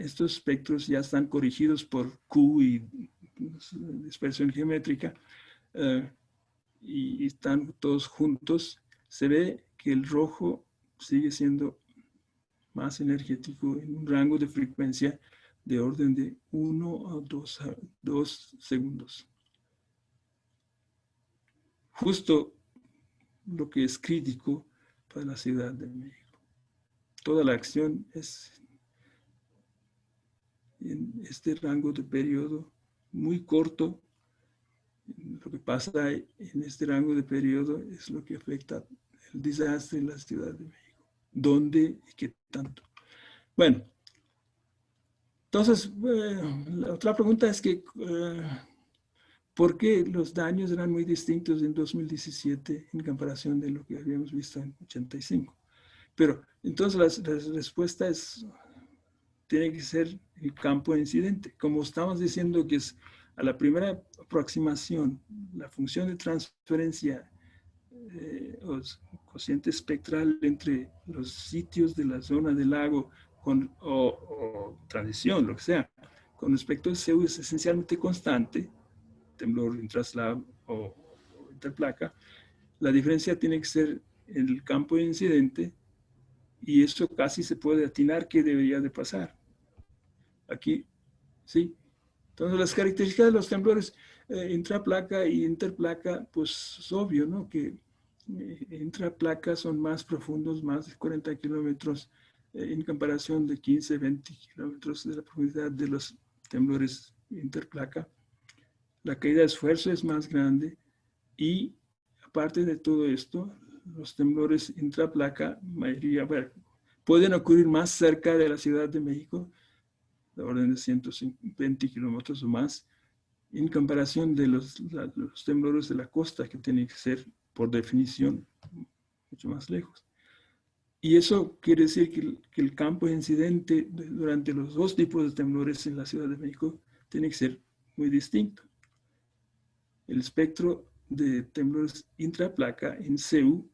estos espectros ya están corregidos por Q y dispersión geométrica y están todos juntos. Se ve que el rojo sigue siendo más energético en un rango de frecuencia de orden de 1 a 2 segundos. Justo lo que es crítico para la Ciudad de México. Toda la acción es en este rango de periodo muy corto. Lo que pasa en este rango de periodo es lo que afecta el desastre en la Ciudad de México. ¿Dónde y qué tanto? Bueno, entonces, la otra pregunta es que ¿por qué los daños eran muy distintos en 2017 en comparación de lo que habíamos visto en 85? Pero entonces la respuesta tiene que ser el campo de incidente. Como estamos diciendo que es a la primera aproximación, la función de transferencia o cociente espectral entre los sitios de la zona del lago o transición, lo que sea. Con respecto al CEU es esencialmente constante, temblor intraslab o interplaca. La diferencia tiene que ser en el campo de incidente y eso casi se puede atinar qué debería de pasar. Aquí, sí. Entonces, las características de los temblores intraplaca y interplaca, pues es obvio, ¿no? Que intraplaca son más profundos, más de 40 kilómetros en comparación de 15, 20 kilómetros de la profundidad de los temblores interplaca. La caída de esfuerzo es más grande y aparte de todo esto, los temblores intraplaca, mayoría, bueno, pueden ocurrir más cerca de la Ciudad de México, de orden de 120 kilómetros o más, en comparación de los temblores de la costa, que tienen que ser, por definición, mucho más lejos. Y eso quiere decir que el campo de incidente durante los dos tipos de temblores en la Ciudad de México tiene que ser muy distinto. El espectro de temblores intraplaca en CEU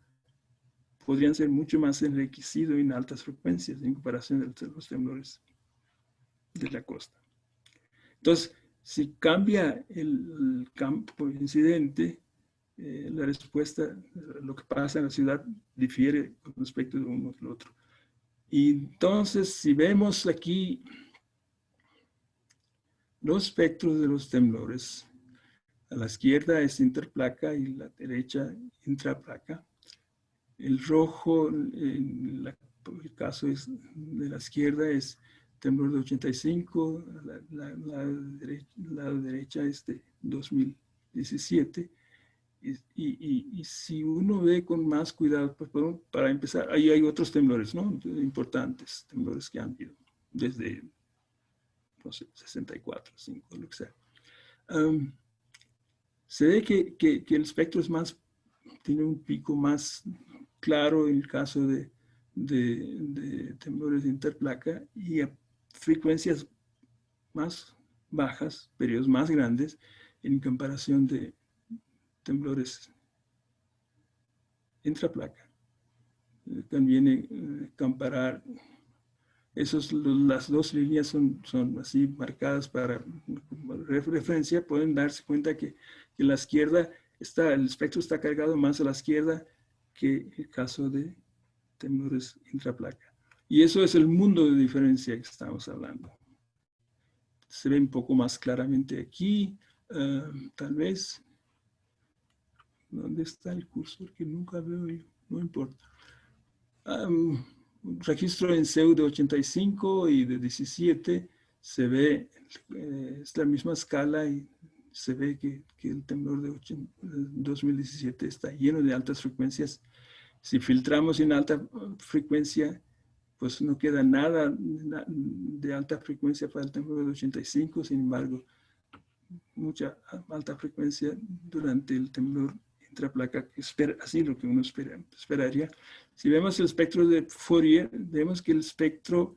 podrían ser mucho más enriquecido en altas frecuencias en comparación de los temblores de la costa. Entonces, si cambia el campo de incidente, la respuesta, lo que pasa en la ciudad, difiere con respecto de uno al otro. Y entonces, si vemos aquí los espectros de los temblores, a la izquierda es interplaca y a la derecha intraplaca. El rojo, en el caso de la izquierda, es temblor de 85, la derecha es de 2017. Y si uno ve con más cuidado, pues para empezar, ahí hay otros temblores, ¿no? Importantes, temblores que han habido desde, no sé, 64, 5, lo que sea. Se ve que el espectro es más, tiene un pico más claro en el caso de temblores de interplaca y a frecuencias más bajas, periodos más grandes, en comparación de temblores intraplaca. Conviene comparar las dos líneas son así marcadas para referencia. Pueden darse cuenta que la izquierda el espectro está cargado más a la izquierda que el caso de temblores intraplaca. Y eso es el mundo de diferencia que estamos hablando. Se ve un poco más claramente aquí, tal vez. ¿Dónde está el cursor que nunca veo yo? No importa. Registro en CEU de 85 y de 17 se ve, es la misma escala y se ve que el temblor de 2017 está lleno de altas frecuencias. Si filtramos en alta frecuencia, pues no queda nada de alta frecuencia para el temblor de 85, sin embargo, mucha alta frecuencia durante el temblor intraplaca, así lo que uno esperaría. Si vemos el espectro de Fourier, vemos que el espectro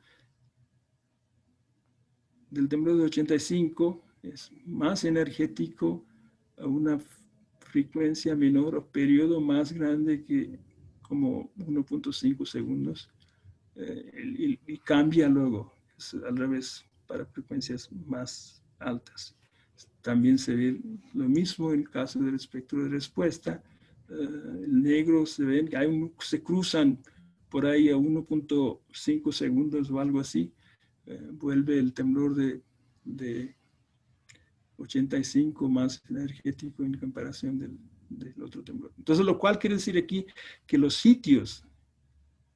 del temblor de 85 es más energético a una frecuencia menor o periodo más grande que como 1.5 segundos y cambia luego, es al revés, para frecuencias más altas. También se ve lo mismo en el caso del espectro de respuesta. El negro se ven, se cruzan por ahí a 1.5 segundos o algo así. Vuelve el temblor de 85 más energético en comparación del otro temblor. Entonces, lo cual quiere decir aquí que los sitios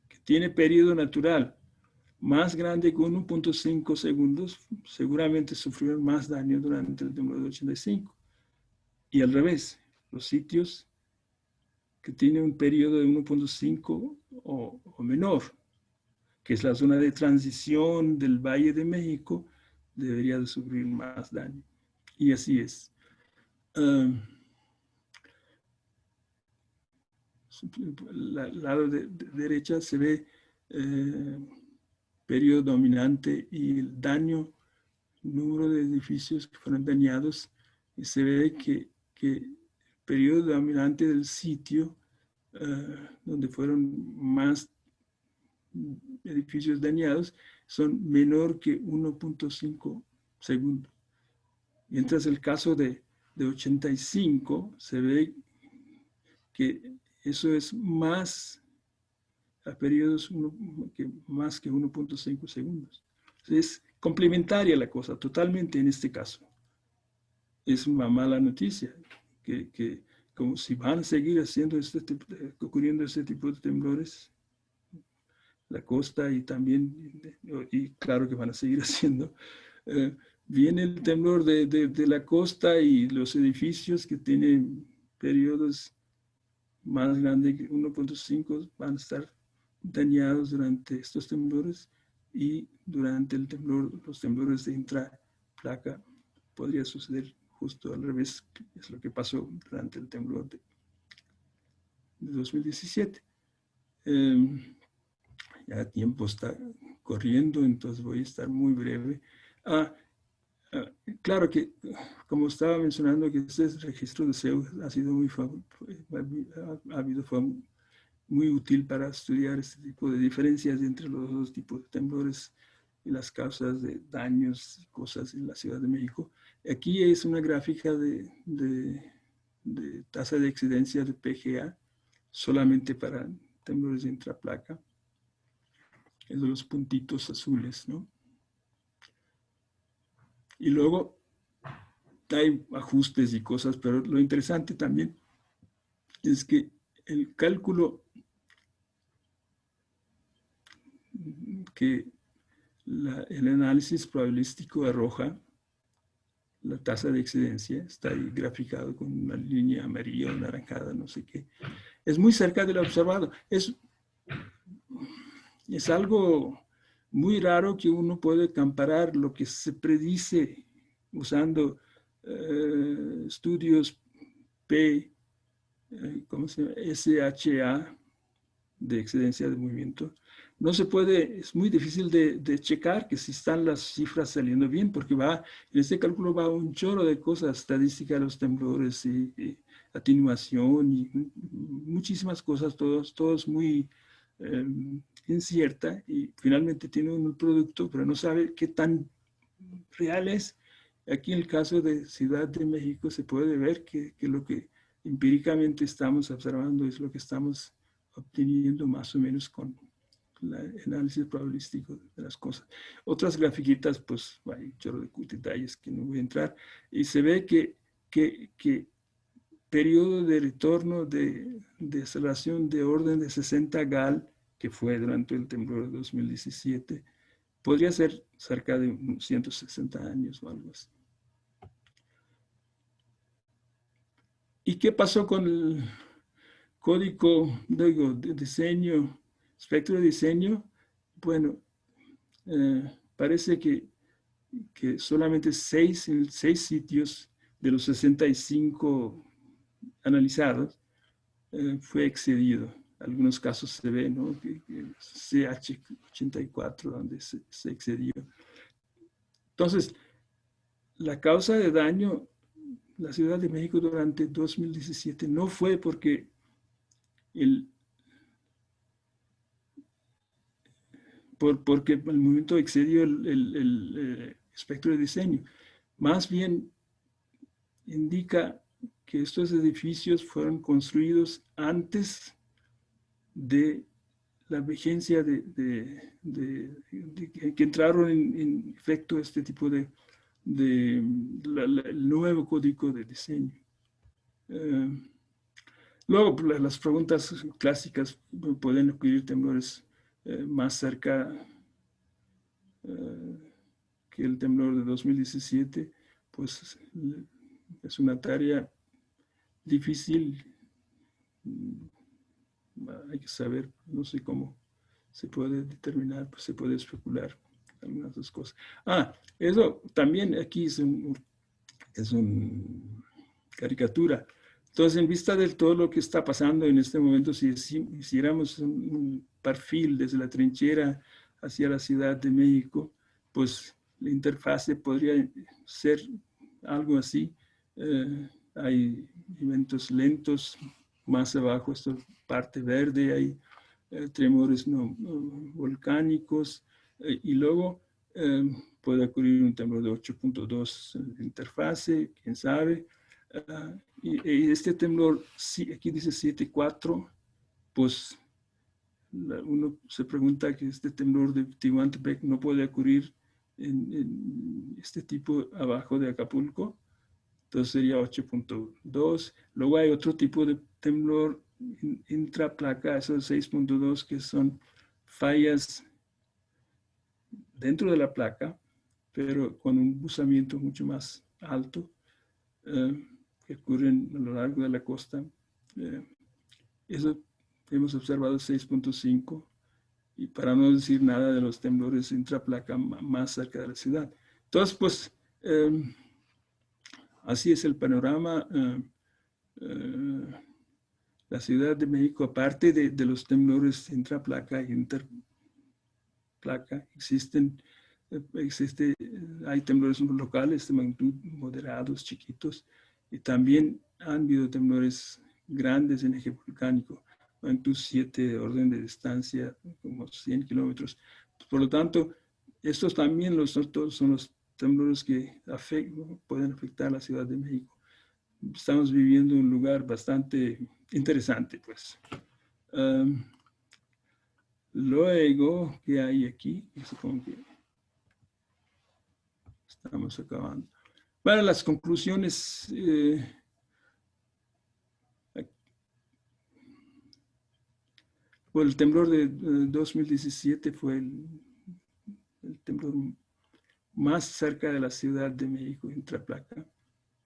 que tiene periodo natural más grande que 1.5 segundos, seguramente sufrieron más daño durante el temblor de 85. Y al revés, los sitios que tienen un periodo de 1.5 o menor, que es la zona de transición del Valle de México, debería de sufrir más daño. Y así es. Al lado de derecha se ve periodo dominante y el daño, número de edificios que fueron dañados, y se ve que el periodo dominante del sitio, donde fueron más edificios dañados son menor que 1.5 segundos. Mientras el caso de 85 se ve que eso es más a periodos más que 1.5 segundos. Es complementaria la cosa, totalmente en este caso. Es una mala noticia, que como si van a seguir haciendo ocurriendo este tipo de temblores, la costa y también, y claro que van a seguir haciendo, viene el temblor de la costa y los edificios que tienen periodos más grandes que 1.5 van a estar dañados durante estos temblores, y durante el temblor, los temblores de intraplaca podría suceder justo al revés, que es lo que pasó durante el temblor de 2017. Ya el tiempo está corriendo, entonces voy a estar muy breve. Claro que, como estaba mencionando, que este registro de SEU ha sido muy útil para estudiar este tipo de diferencias entre los dos tipos de temblores y las causas de daños y cosas en la Ciudad de México. Aquí es una gráfica de tasa de excedencia de PGA solamente para temblores de intraplaca. Es de los puntitos azules, ¿no? Y luego hay ajustes y cosas, pero lo interesante también es que el cálculo que el análisis probabilístico arroja, la tasa de excedencia, está ahí graficado con una línea amarilla o anaranjada, no sé qué. Es muy cerca de lo observado. Es algo muy raro que uno puede comparar lo que se predice usando estudios ¿cómo se llama? SHA de excedencia de movimiento. No se puede, es muy difícil de checar que si están las cifras saliendo bien, porque en este cálculo va un chorro de cosas, estadística de los temblores y atenuación y muchísimas cosas, todos muy incierta, y finalmente tiene un producto, pero no sabe qué tan real es. Aquí en el caso de Ciudad de México se puede ver que lo que empíricamente estamos observando es lo que estamos obteniendo más o menos con el análisis probabilístico de las cosas. Otras grafiquitas, pues hay un chorro de detalles que no voy a entrar, y se ve que periodo de retorno de aceleración de orden de 60 GAL, que fue durante el temblor de 2017, podría ser cerca de 160 años o algo así. ¿Y qué pasó con el código, de diseño, espectro de diseño? Bueno, parece que solamente 6 sitios de los 65 analizados fue excedido. Algunos casos se ve, ¿no? CH84, donde se excedió. Entonces, la causa de daño la Ciudad de México durante 2017 no fue porque porque el movimiento excedió el espectro de diseño. Más bien indica que estos edificios fueron construidos antes de la vigencia que entraron en efecto este tipo el nuevo código de diseño. Luego, las preguntas clásicas: ¿pueden ocurrir temblores más cerca que el temblor de 2017? Pues es una tarea difícil. Hay que saber, no sé cómo se puede determinar, pues se puede especular algunas de las cosas. Eso también aquí es una caricatura. Entonces, en vista de todo lo que está pasando en este momento, si hiciéramos un perfil desde la trinchera hacia la Ciudad de México, pues la interfase podría ser algo así. Hay eventos lentos más abajo, esta parte verde, hay tremores no volcánicos, y luego puede ocurrir un temblor de 8.2 en interfase, quién sabe. Y este temblor, aquí dice 7.4, pues uno se pregunta que este temblor de Tehuantepec no puede ocurrir en este tipo abajo de Acapulco, entonces sería 8.2. Luego hay otro tipo de temblor intraplaca, esos 6.2, que son fallas dentro de la placa, pero con un buzamiento mucho más alto, que ocurren a lo largo de la costa. Eso hemos observado 6.5, y para no decir nada de los temblores intraplaca más cerca de la ciudad. Entonces, pues, así es el panorama. La Ciudad de México, aparte de los temblores intraplaca e interplaca, hay temblores locales de magnitud moderados, chiquitos, y también han habido temblores grandes en eje volcánico, magnitud 7 de orden de distancia, como 100 kilómetros. Por lo tanto, estos también todos son los temblores que pueden afectar a la Ciudad de México. Estamos viviendo un lugar bastante interesante, pues. Luego, ¿qué hay aquí? Supongo que estamos acabando. Para las conclusiones, el temblor de 2017 fue el temblor más cerca de la Ciudad de México, intraplaca,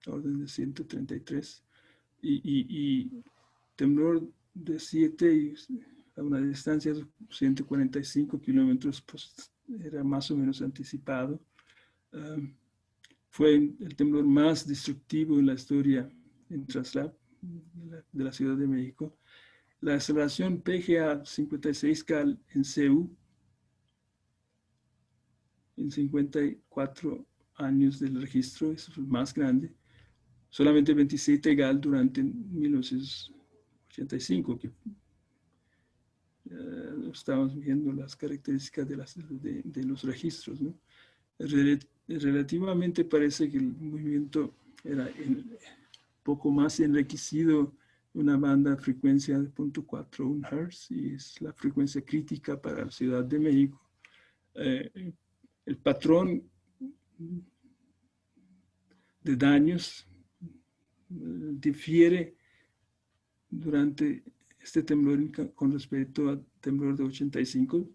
orden de 133, y temblor de 7 a una distancia de 145 kilómetros, pues era más o menos anticipado. Fue el temblor más destructivo en la historia en Traslap de la Ciudad de México. La aceleración PGA 56 cal en CEU, en 54 años del registro, es el más grande. Solamente 27 gal durante 1985, que estamos viendo las características de los registros, ¿no? Relativamente parece que el movimiento era poco más enriquecido, una banda de frecuencia de 0.41 Hz, y es la frecuencia crítica para la Ciudad de México. El patrón de daños difiere durante este temblor con respecto al temblor de 85.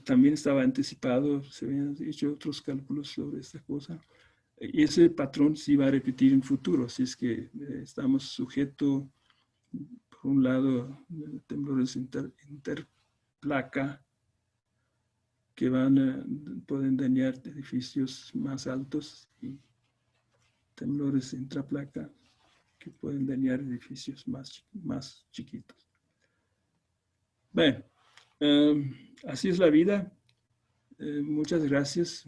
También estaba anticipado, se habían hecho otros cálculos sobre esta cosa. Y ese patrón sí va a repetir en futuro, así es que estamos sujetos, por un lado, temblores interplaca que pueden dañar edificios más altos, y temblores intraplaca que pueden dañar edificios más chiquitos. Bueno, así es la vida. Muchas gracias.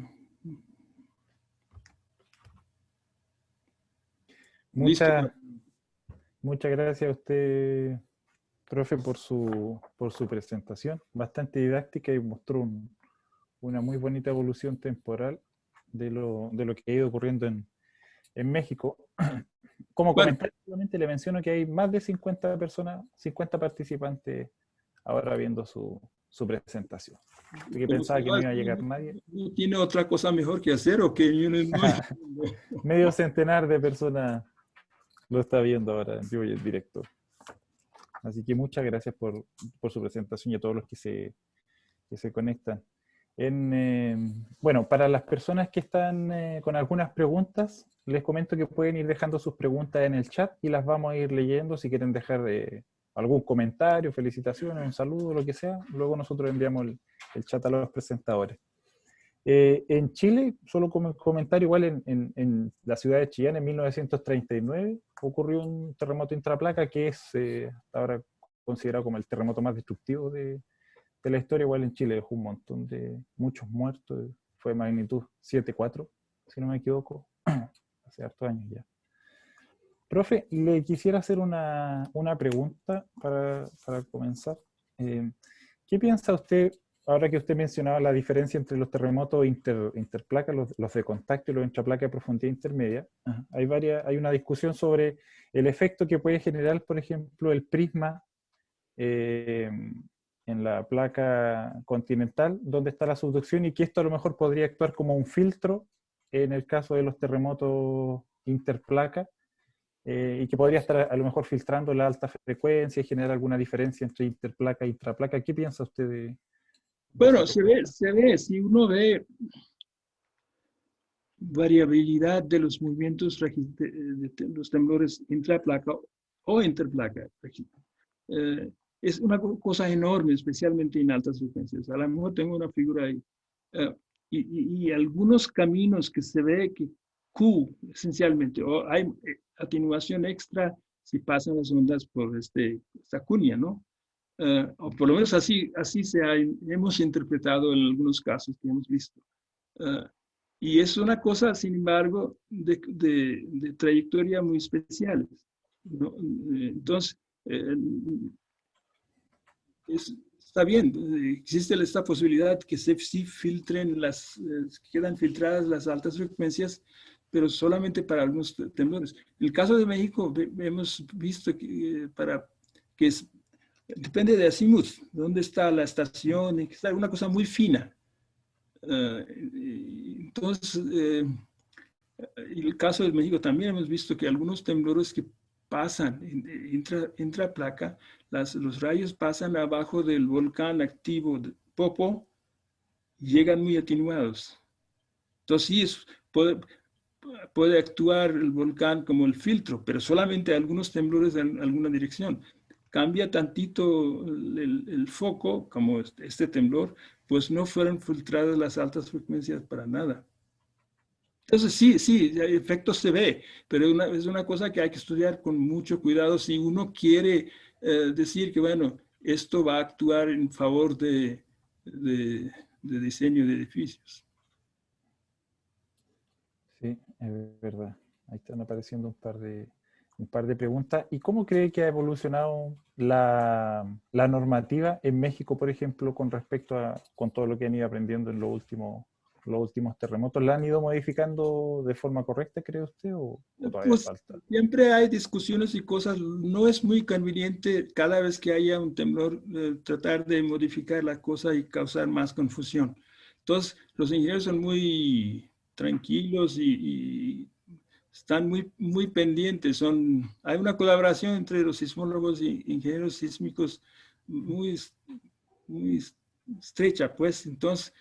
Muchas gracias a usted, profe, por su presentación. Bastante didáctica, y mostró una muy bonita evolución temporal de lo que ha ido ocurriendo en México. Como comentario, solamente le menciono que hay más de 50 personas, 50 participantes ahora viendo su presentación. Porque pensaba que no iba a llegar nadie. ¿No tiene otra cosa mejor que hacer o que yo no? Medio centenar de personas lo está viendo ahora en vivo y en directo. Así que muchas gracias por su presentación, y a todos los que se conectan. Bueno, para las personas que están con algunas preguntas, les comento que pueden ir dejando sus preguntas en el chat y las vamos a ir leyendo. Si quieren dejar algún comentario, felicitaciones, un saludo, lo que sea, luego nosotros enviamos el chat a los presentadores. En Chile, solo como comentario, igual en la ciudad de Chillán en 1939 ocurrió un terremoto intraplaca que es ahora considerado como el terremoto más destructivo de la historia. Igual en Chile dejó un montón de muchos muertos, fue magnitud 7.4, si no me equivoco, hace hartos años ya. Profe, le quisiera hacer una pregunta para comenzar. ¿Qué piensa usted, ahora que usted mencionaba la diferencia entre los terremotos interplaca, los de contacto y los intraplaca de profundidad intermedia? Ajá. Hay una discusión sobre el efecto que puede generar, por ejemplo, el prisma en la placa continental, donde está la subducción, y que esto a lo mejor podría actuar como un filtro en el caso de los terremotos interplaca, y que podría estar a lo mejor filtrando la alta frecuencia y generar alguna diferencia entre interplaca e intraplaca. ¿Qué piensa usted de esa Bueno, propuesta? si uno ve variabilidad de los movimientos de los temblores intraplaca o interplaca, eh, es una cosa enorme, especialmente en altas frecuencias. A lo mejor tengo una figura ahí. eh, y algunos caminos que se ve que Q, esencialmente, o hay atenuación extra si pasan las ondas por esta cuña, ¿no? O por lo menos hemos interpretado en algunos casos que hemos visto. Uh, y es una cosa, sin embargo, de trayectoria muy especiales, ¿no? Entonces, eh, está bien, existe esta posibilidad que sí filtren quedan filtradas las altas frecuencias, pero solamente para algunos temblores. En el caso de México, hemos visto que depende de azimut, dónde está la estación, es una cosa muy fina. Entonces, en el caso de México también hemos visto que algunos temblores que pasan, intraplaca, los rayos pasan abajo del volcán activo de Popo y llegan muy atenuados. Entonces sí, puede actuar el volcán como el filtro, pero solamente algunos temblores en alguna dirección. Cambia tantito el foco, como este temblor, pues no fueron filtradas las altas frecuencias para nada. Entonces sí, el efecto se ve, pero es una cosa que hay que estudiar con mucho cuidado si uno quiere decir que, bueno, esto va a actuar en favor de diseño de edificios. Sí, es verdad. Ahí están apareciendo un par de preguntas. ¿Y cómo cree que ha evolucionado la normativa en México, por ejemplo, con respecto con todo lo que han ido aprendiendo en los últimos terremotos? ¿La han ido modificando de forma correcta, cree usted, o todavía Pues falta? siempre hay discusiones y cosas. No es muy conveniente cada vez que haya un temblor tratar de modificar la cosa y causar más confusión. Entonces, los ingenieros son muy tranquilos y están muy pendientes. Hay una colaboración entre los sismólogos y ingenieros sísmicos muy, muy estrecha, pues. Entonces,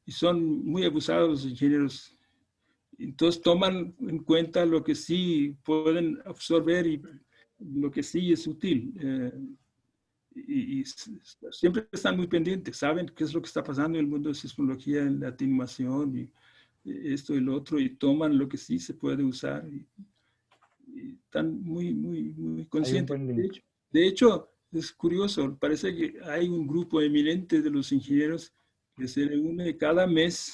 y son muy abusados los ingenieros. Entonces toman en cuenta lo que sí pueden absorber y lo que sí es útil. Y siempre están muy pendientes, saben qué es lo que está pasando en el mundo de sismología, en la atenuación y esto y lo otro, y toman lo que sí se puede usar. Y están muy Hay un conscientes. buen link. De hecho, es curioso, parece que hay un grupo eminente de los ingenieros que se reúne cada mes,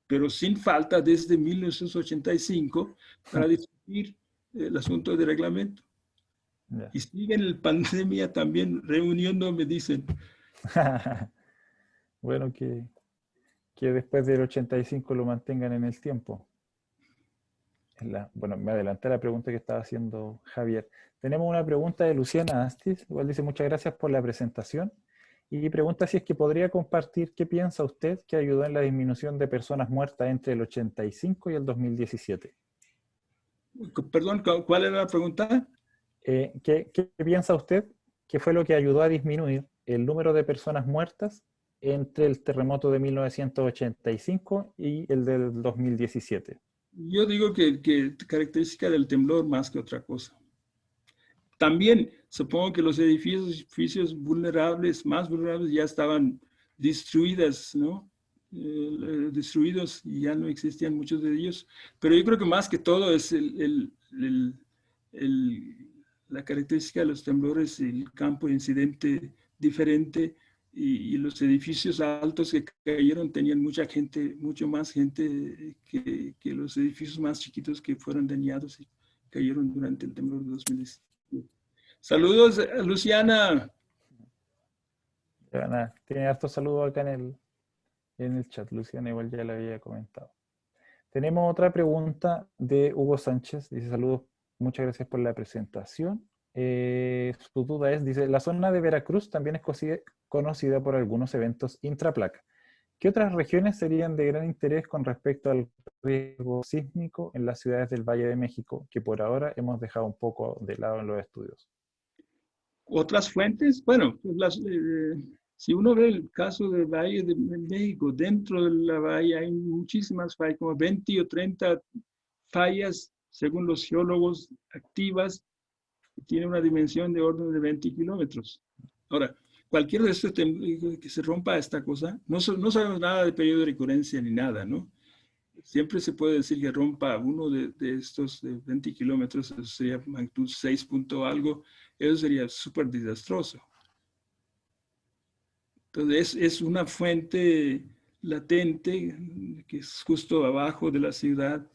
pero sin falta desde 1985 para discutir el asunto de reglamento. Ya. Y siguen en la pandemia también reuniendo, me dicen. Bueno, que después del 85 lo mantengan en el tiempo. Bueno, me adelanté a la pregunta que estaba haciendo Javier. Tenemos una pregunta de Luciana Astis, igual dice muchas gracias por la presentación, y pregunta si es que podría compartir qué piensa usted que ayudó en la disminución de personas muertas entre el 85 y el 2017. Perdón, ¿cuál era la pregunta? ¿Qué piensa usted que fue lo que ayudó a disminuir el número de personas muertas entre el terremoto de 1985 y el del 2017? Yo digo que característica del temblor más que otra cosa. También supongo que los edificios vulnerables, más vulnerables, ya estaban destruidas, ¿no? Destruidos y ya no existían muchos de ellos. Pero yo creo que más que todo es la característica de los temblores, el campo de incidente diferente y los edificios altos que cayeron tenían mucha gente, mucho más gente que los edificios más chiquitos que fueron dañados y cayeron durante el temblor de 2017. Saludos, Luciana. Ya, nada, tiene hartos saludos acá en el chat. Luciana igual ya le había comentado. Tenemos otra pregunta de Hugo Sánchez. Dice, saludos, muchas gracias por la presentación. Su duda es, dice, la zona de Veracruz también es conocida por algunos eventos intraplaca. ¿Qué otras regiones serían de gran interés con respecto al riesgo sísmico en las ciudades del Valle de México, que por ahora hemos dejado un poco de lado en los estudios? Otras fuentes, bueno, si uno ve el caso del Valle de México, dentro de la bahía hay muchísimas fallas, como 20 o 30 fallas, según los geólogos, activas, que tiene una dimensión de orden de 20 kilómetros. Ahora, cualquier de estos que se rompa esta cosa, no sabemos nada de periodo de recurrencia ni nada, ¿no? Siempre se puede decir que rompa uno de estos de 20 kilómetros, eso sería magnitud 6 punto algo, eso sería súper desastroso. Entonces es una fuente latente que es justo abajo de la ciudad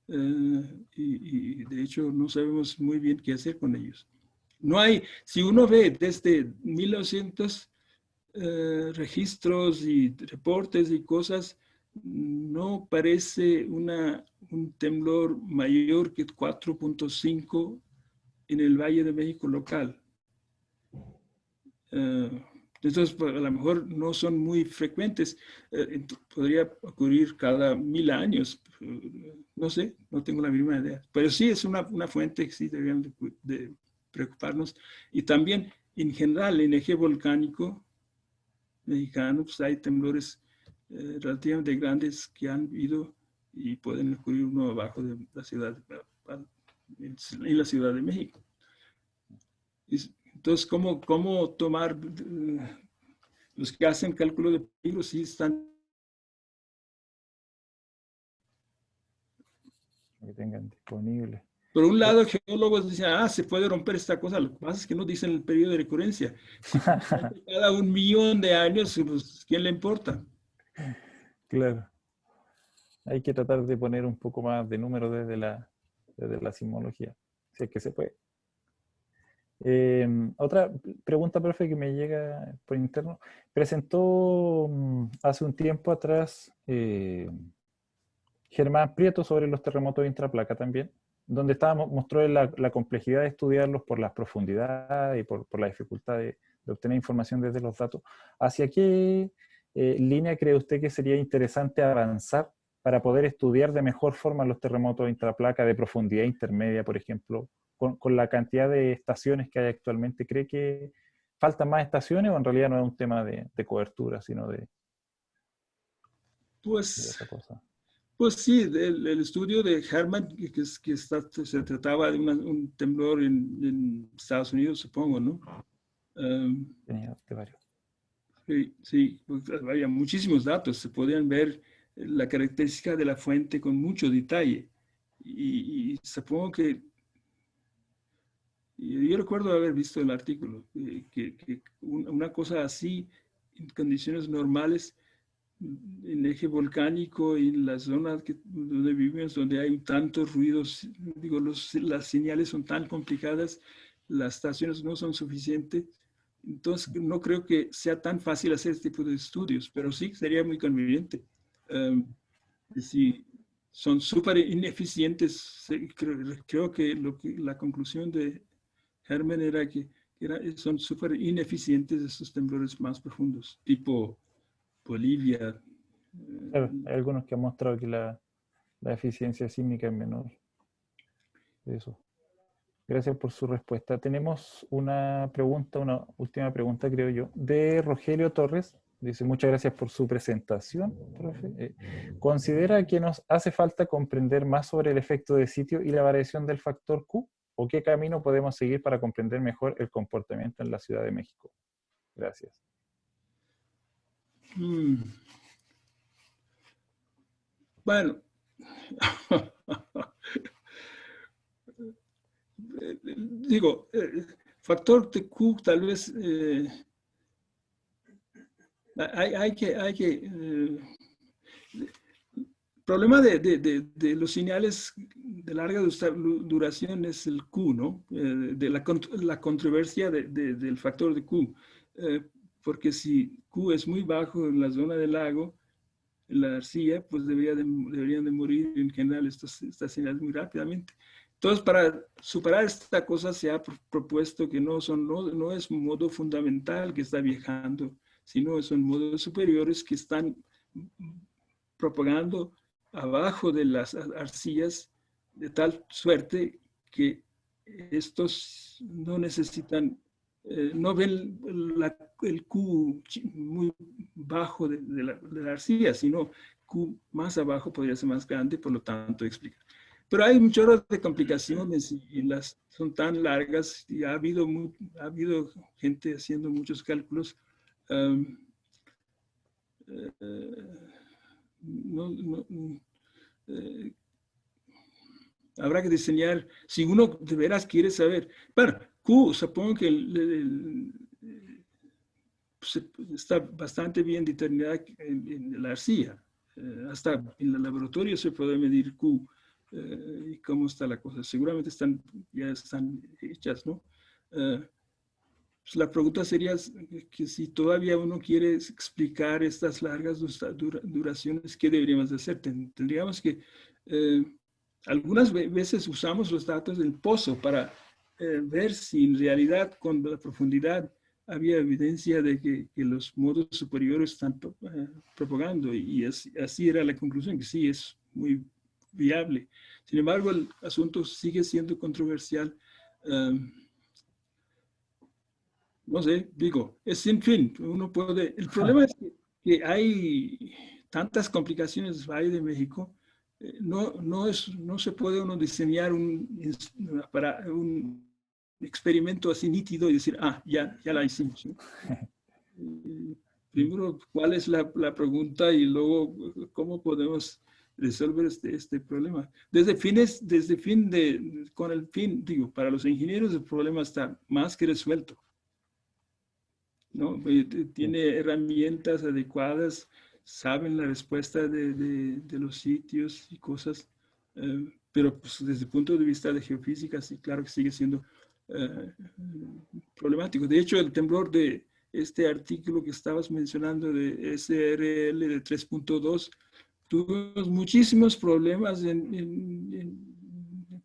y de hecho no sabemos muy bien qué hacer con ellos. No hay, si uno ve desde 1900 registros y reportes y cosas, no parece un temblor mayor que 4.5 en el Valle de México local. Entonces, pues, a lo mejor no son muy frecuentes. Podría ocurrir cada 1000 años. No sé, no tengo la mínima idea. Pero sí es una fuente que sí deberían de preocuparnos. Y también, en general, en eje volcánico mexicano, pues hay temblores relativamente grandes que han ido y pueden ocurrir uno abajo de la ciudad, en la Ciudad de México. Entonces, ¿cómo tomar? Los que hacen cálculo de peligro sí están. Que tengan disponible. Por un lado, geólogos dicen, se puede romper esta cosa. Lo que pasa es que no dicen el periodo de recurrencia. Si cada 1.000.000 de años, pues, ¿quién le importa? Claro. Hay que tratar de poner un poco más de números desde la sismología, si es que se puede. Otra pregunta, profe, que me llega por interno. Presentó hace un tiempo atrás Germán Prieto sobre los terremotos de intraplaca también, donde mostró la complejidad de estudiarlos por las profundidades y por la dificultad de obtener información desde los datos. ¿Hacia qué línea cree usted que sería interesante avanzar para poder estudiar de mejor forma los terremotos de intraplaca de profundidad intermedia, por ejemplo, con la cantidad de estaciones que hay actualmente? ¿Cree que faltan más estaciones o en realidad no es un tema de cobertura, sino de Pues, otra cosa? pues sí, el estudio de Herman, se trataba de un temblor en Estados Unidos, supongo, ¿no? Tenía varios. Sí, sí, pues, había muchísimos datos, se podían ver la característica de la fuente con mucho detalle. Y supongo que, yo recuerdo haber visto el artículo, que una cosa así, en condiciones normales, en eje volcánico y en la zona donde vivimos, donde hay tantos ruidos, digo, las señales son tan complicadas, las estaciones no son suficientes, entonces no creo que sea tan fácil hacer este tipo de estudios, pero sí sería muy conveniente. Sí, son súper ineficientes. Creo que la conclusión de Herman era que son súper ineficientes estos temblores más profundos, tipo Bolivia. Claro, hay algunos que han mostrado que la eficiencia sísmica es menor. Eso. Gracias por su respuesta. Tenemos una pregunta, una última pregunta, creo yo, de Rogelio Torres. Dice, muchas gracias por su presentación, profe. ¿Considera que nos hace falta comprender más sobre el efecto de sitio y la variación del factor Q? ¿O qué camino podemos seguir para comprender mejor el comportamiento en la Ciudad de México? Gracias. Bueno, digo, factor de Q tal vez hay que el problema de los señales de larga duración es el Q, ¿no? De la controversia del factor de Q. porque si Q es muy bajo en la zona del lago, en la arcilla, pues deberían de morir en general estas señales muy rápidamente. Entonces, para superar esta cosa se ha propuesto que no es un modo fundamental que está viajando, sino son modos superiores que están propagando abajo de las arcillas de tal suerte que estos no necesitan, no ven el Q muy bajo de la arcilla, sino Q más abajo podría ser más grande, por lo tanto explica. Pero hay un chorro de complicaciones y las son tan largas y ha habido gente haciendo muchos cálculos. Eh, habrá que diseñar, si uno de veras quiere saber, bueno, Q, supongo que pues, está bastante bien determinada en la arcilla. Hasta en el laboratorio se puede medir Q y cómo está la cosa. Seguramente ya están hechas, ¿no? Pues la pregunta sería que si todavía uno quiere explicar estas largas duraciones, ¿qué deberíamos hacer? Tendríamos que, algunas veces usamos los datos del pozo para ver si en realidad con la profundidad había evidencia de que los modos superiores están propagando y así era la conclusión, que sí, es muy viable. Sin embargo, el asunto sigue siendo controversial. No sé, digo, es sin fin, uno puede, el problema es que hay tantas complicaciones en el Valle de México, no se puede uno diseñar para un experimento así nítido y decir, ya la hicimos, ¿no? Primero, ¿cuál es la pregunta? Y luego, ¿cómo podemos resolver este problema? Con el fin, digo, para los ingenieros el problema está más que resuelto, ¿no? Tiene herramientas adecuadas, saben la respuesta de los sitios y cosas, pero pues, desde el punto de vista de geofísica, sí, claro que sigue siendo problemático. De hecho, el temblor de este artículo que estabas mencionando de SRL de 3.2, tuvimos muchísimos problemas en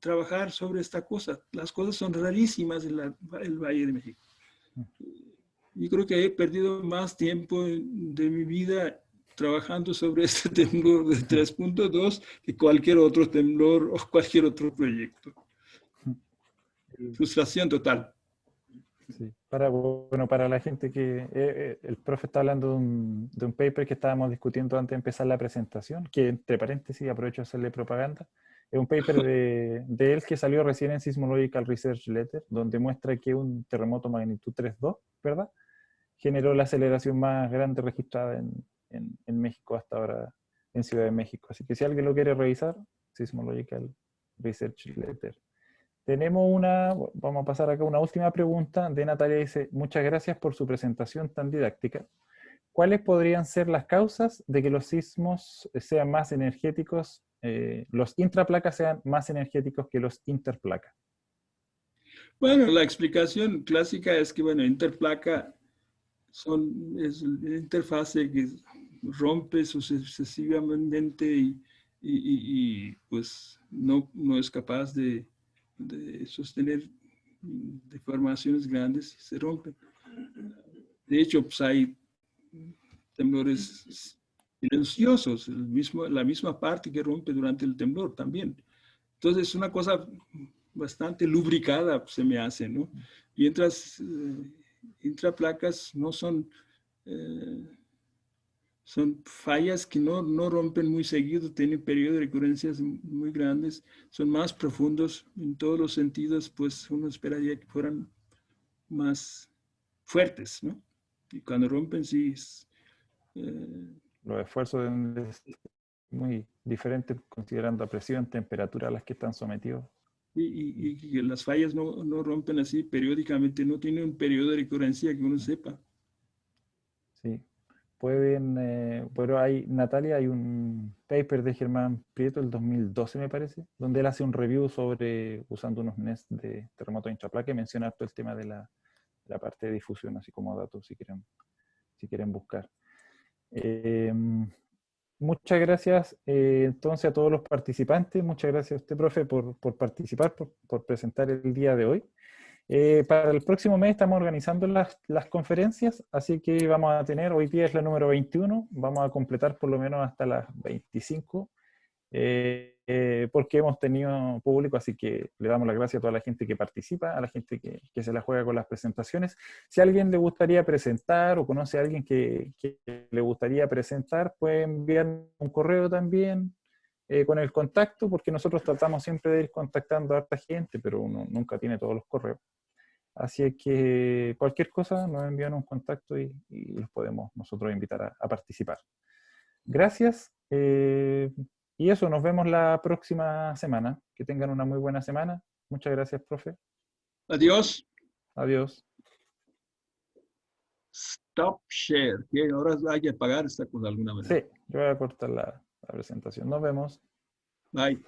trabajar sobre esta cosa. Las cosas son rarísimas en el Valle de México. Yo creo que he perdido más tiempo de mi vida trabajando sobre este temblor de 3.2 que cualquier otro temblor o cualquier otro proyecto. Frustración total. Sí. Para la gente que el profe está hablando de un paper que estábamos discutiendo antes de empezar la presentación, que entre paréntesis aprovecho a hacerle propaganda. Es un paper de él que salió recién en Seismological Research Letter, donde muestra que un terremoto magnitud 3.2, ¿verdad?, generó la aceleración más grande registrada en México hasta ahora, en Ciudad de México. Así que si alguien lo quiere revisar, Seismological Research Letter. Vamos a pasar acá una última pregunta de Natalia. Dice, muchas gracias por su presentación tan didáctica. ¿Cuáles podrían ser las causas de que los sismos sean más energéticos, los intraplacas sean más energéticos que los interplaca? Bueno, la explicación clásica es que, bueno, interplaca es la interfase que rompe sucesivamente y pues no es capaz de sostener deformaciones grandes y se rompe. De hecho, pues hay temblores silenciosos, la misma parte que rompe durante el temblor también. Entonces es una cosa bastante lubricada, se me hace, ¿no? Mientras intraplacas no son fallas que no rompen muy seguido, tienen periodos de recurrencias muy grandes, son más profundos en todos los sentidos, pues uno esperaría que fueran más fuertes, ¿no? Y cuando rompen, sí. Los esfuerzos deben ser muy diferentes considerando la presión, temperatura a las que están sometidos. Y las fallas no rompen así periódicamente, no tienen un periodo de recurrencia que uno sepa. Sí. Pero Natalia, hay un paper de Germán Prieto, el 2012 me parece, donde él hace un review usando unos NES de terremoto intraplaca y menciona todo el tema de la parte de difusión, así como datos, si quieren si quieren buscar. Muchas gracias entonces a todos los participantes. Muchas gracias a usted, profe, por participar, por presentar el día de hoy. Para el próximo mes estamos organizando las conferencias, así que vamos a tener, hoy día es la número 21, vamos a completar por lo menos hasta las 25, porque hemos tenido público, así que le damos las gracias a toda la gente que participa, a la gente que se la juega con las presentaciones. Si a alguien le gustaría presentar o conoce a alguien que le gustaría presentar, puede enviar un correo también con el contacto, porque nosotros tratamos siempre de ir contactando a harta gente, pero uno nunca tiene todos los correos. Así es que cualquier cosa nos envían un contacto y los podemos nosotros invitar a participar. Gracias. Y eso, nos vemos la próxima semana. Que tengan una muy buena semana. Muchas gracias, profe. Adiós. Adiós. Stop share. Que ahora hay que apagar esta cosa de alguna manera. Sí, yo voy a cortar la presentación. Nos vemos. Bye.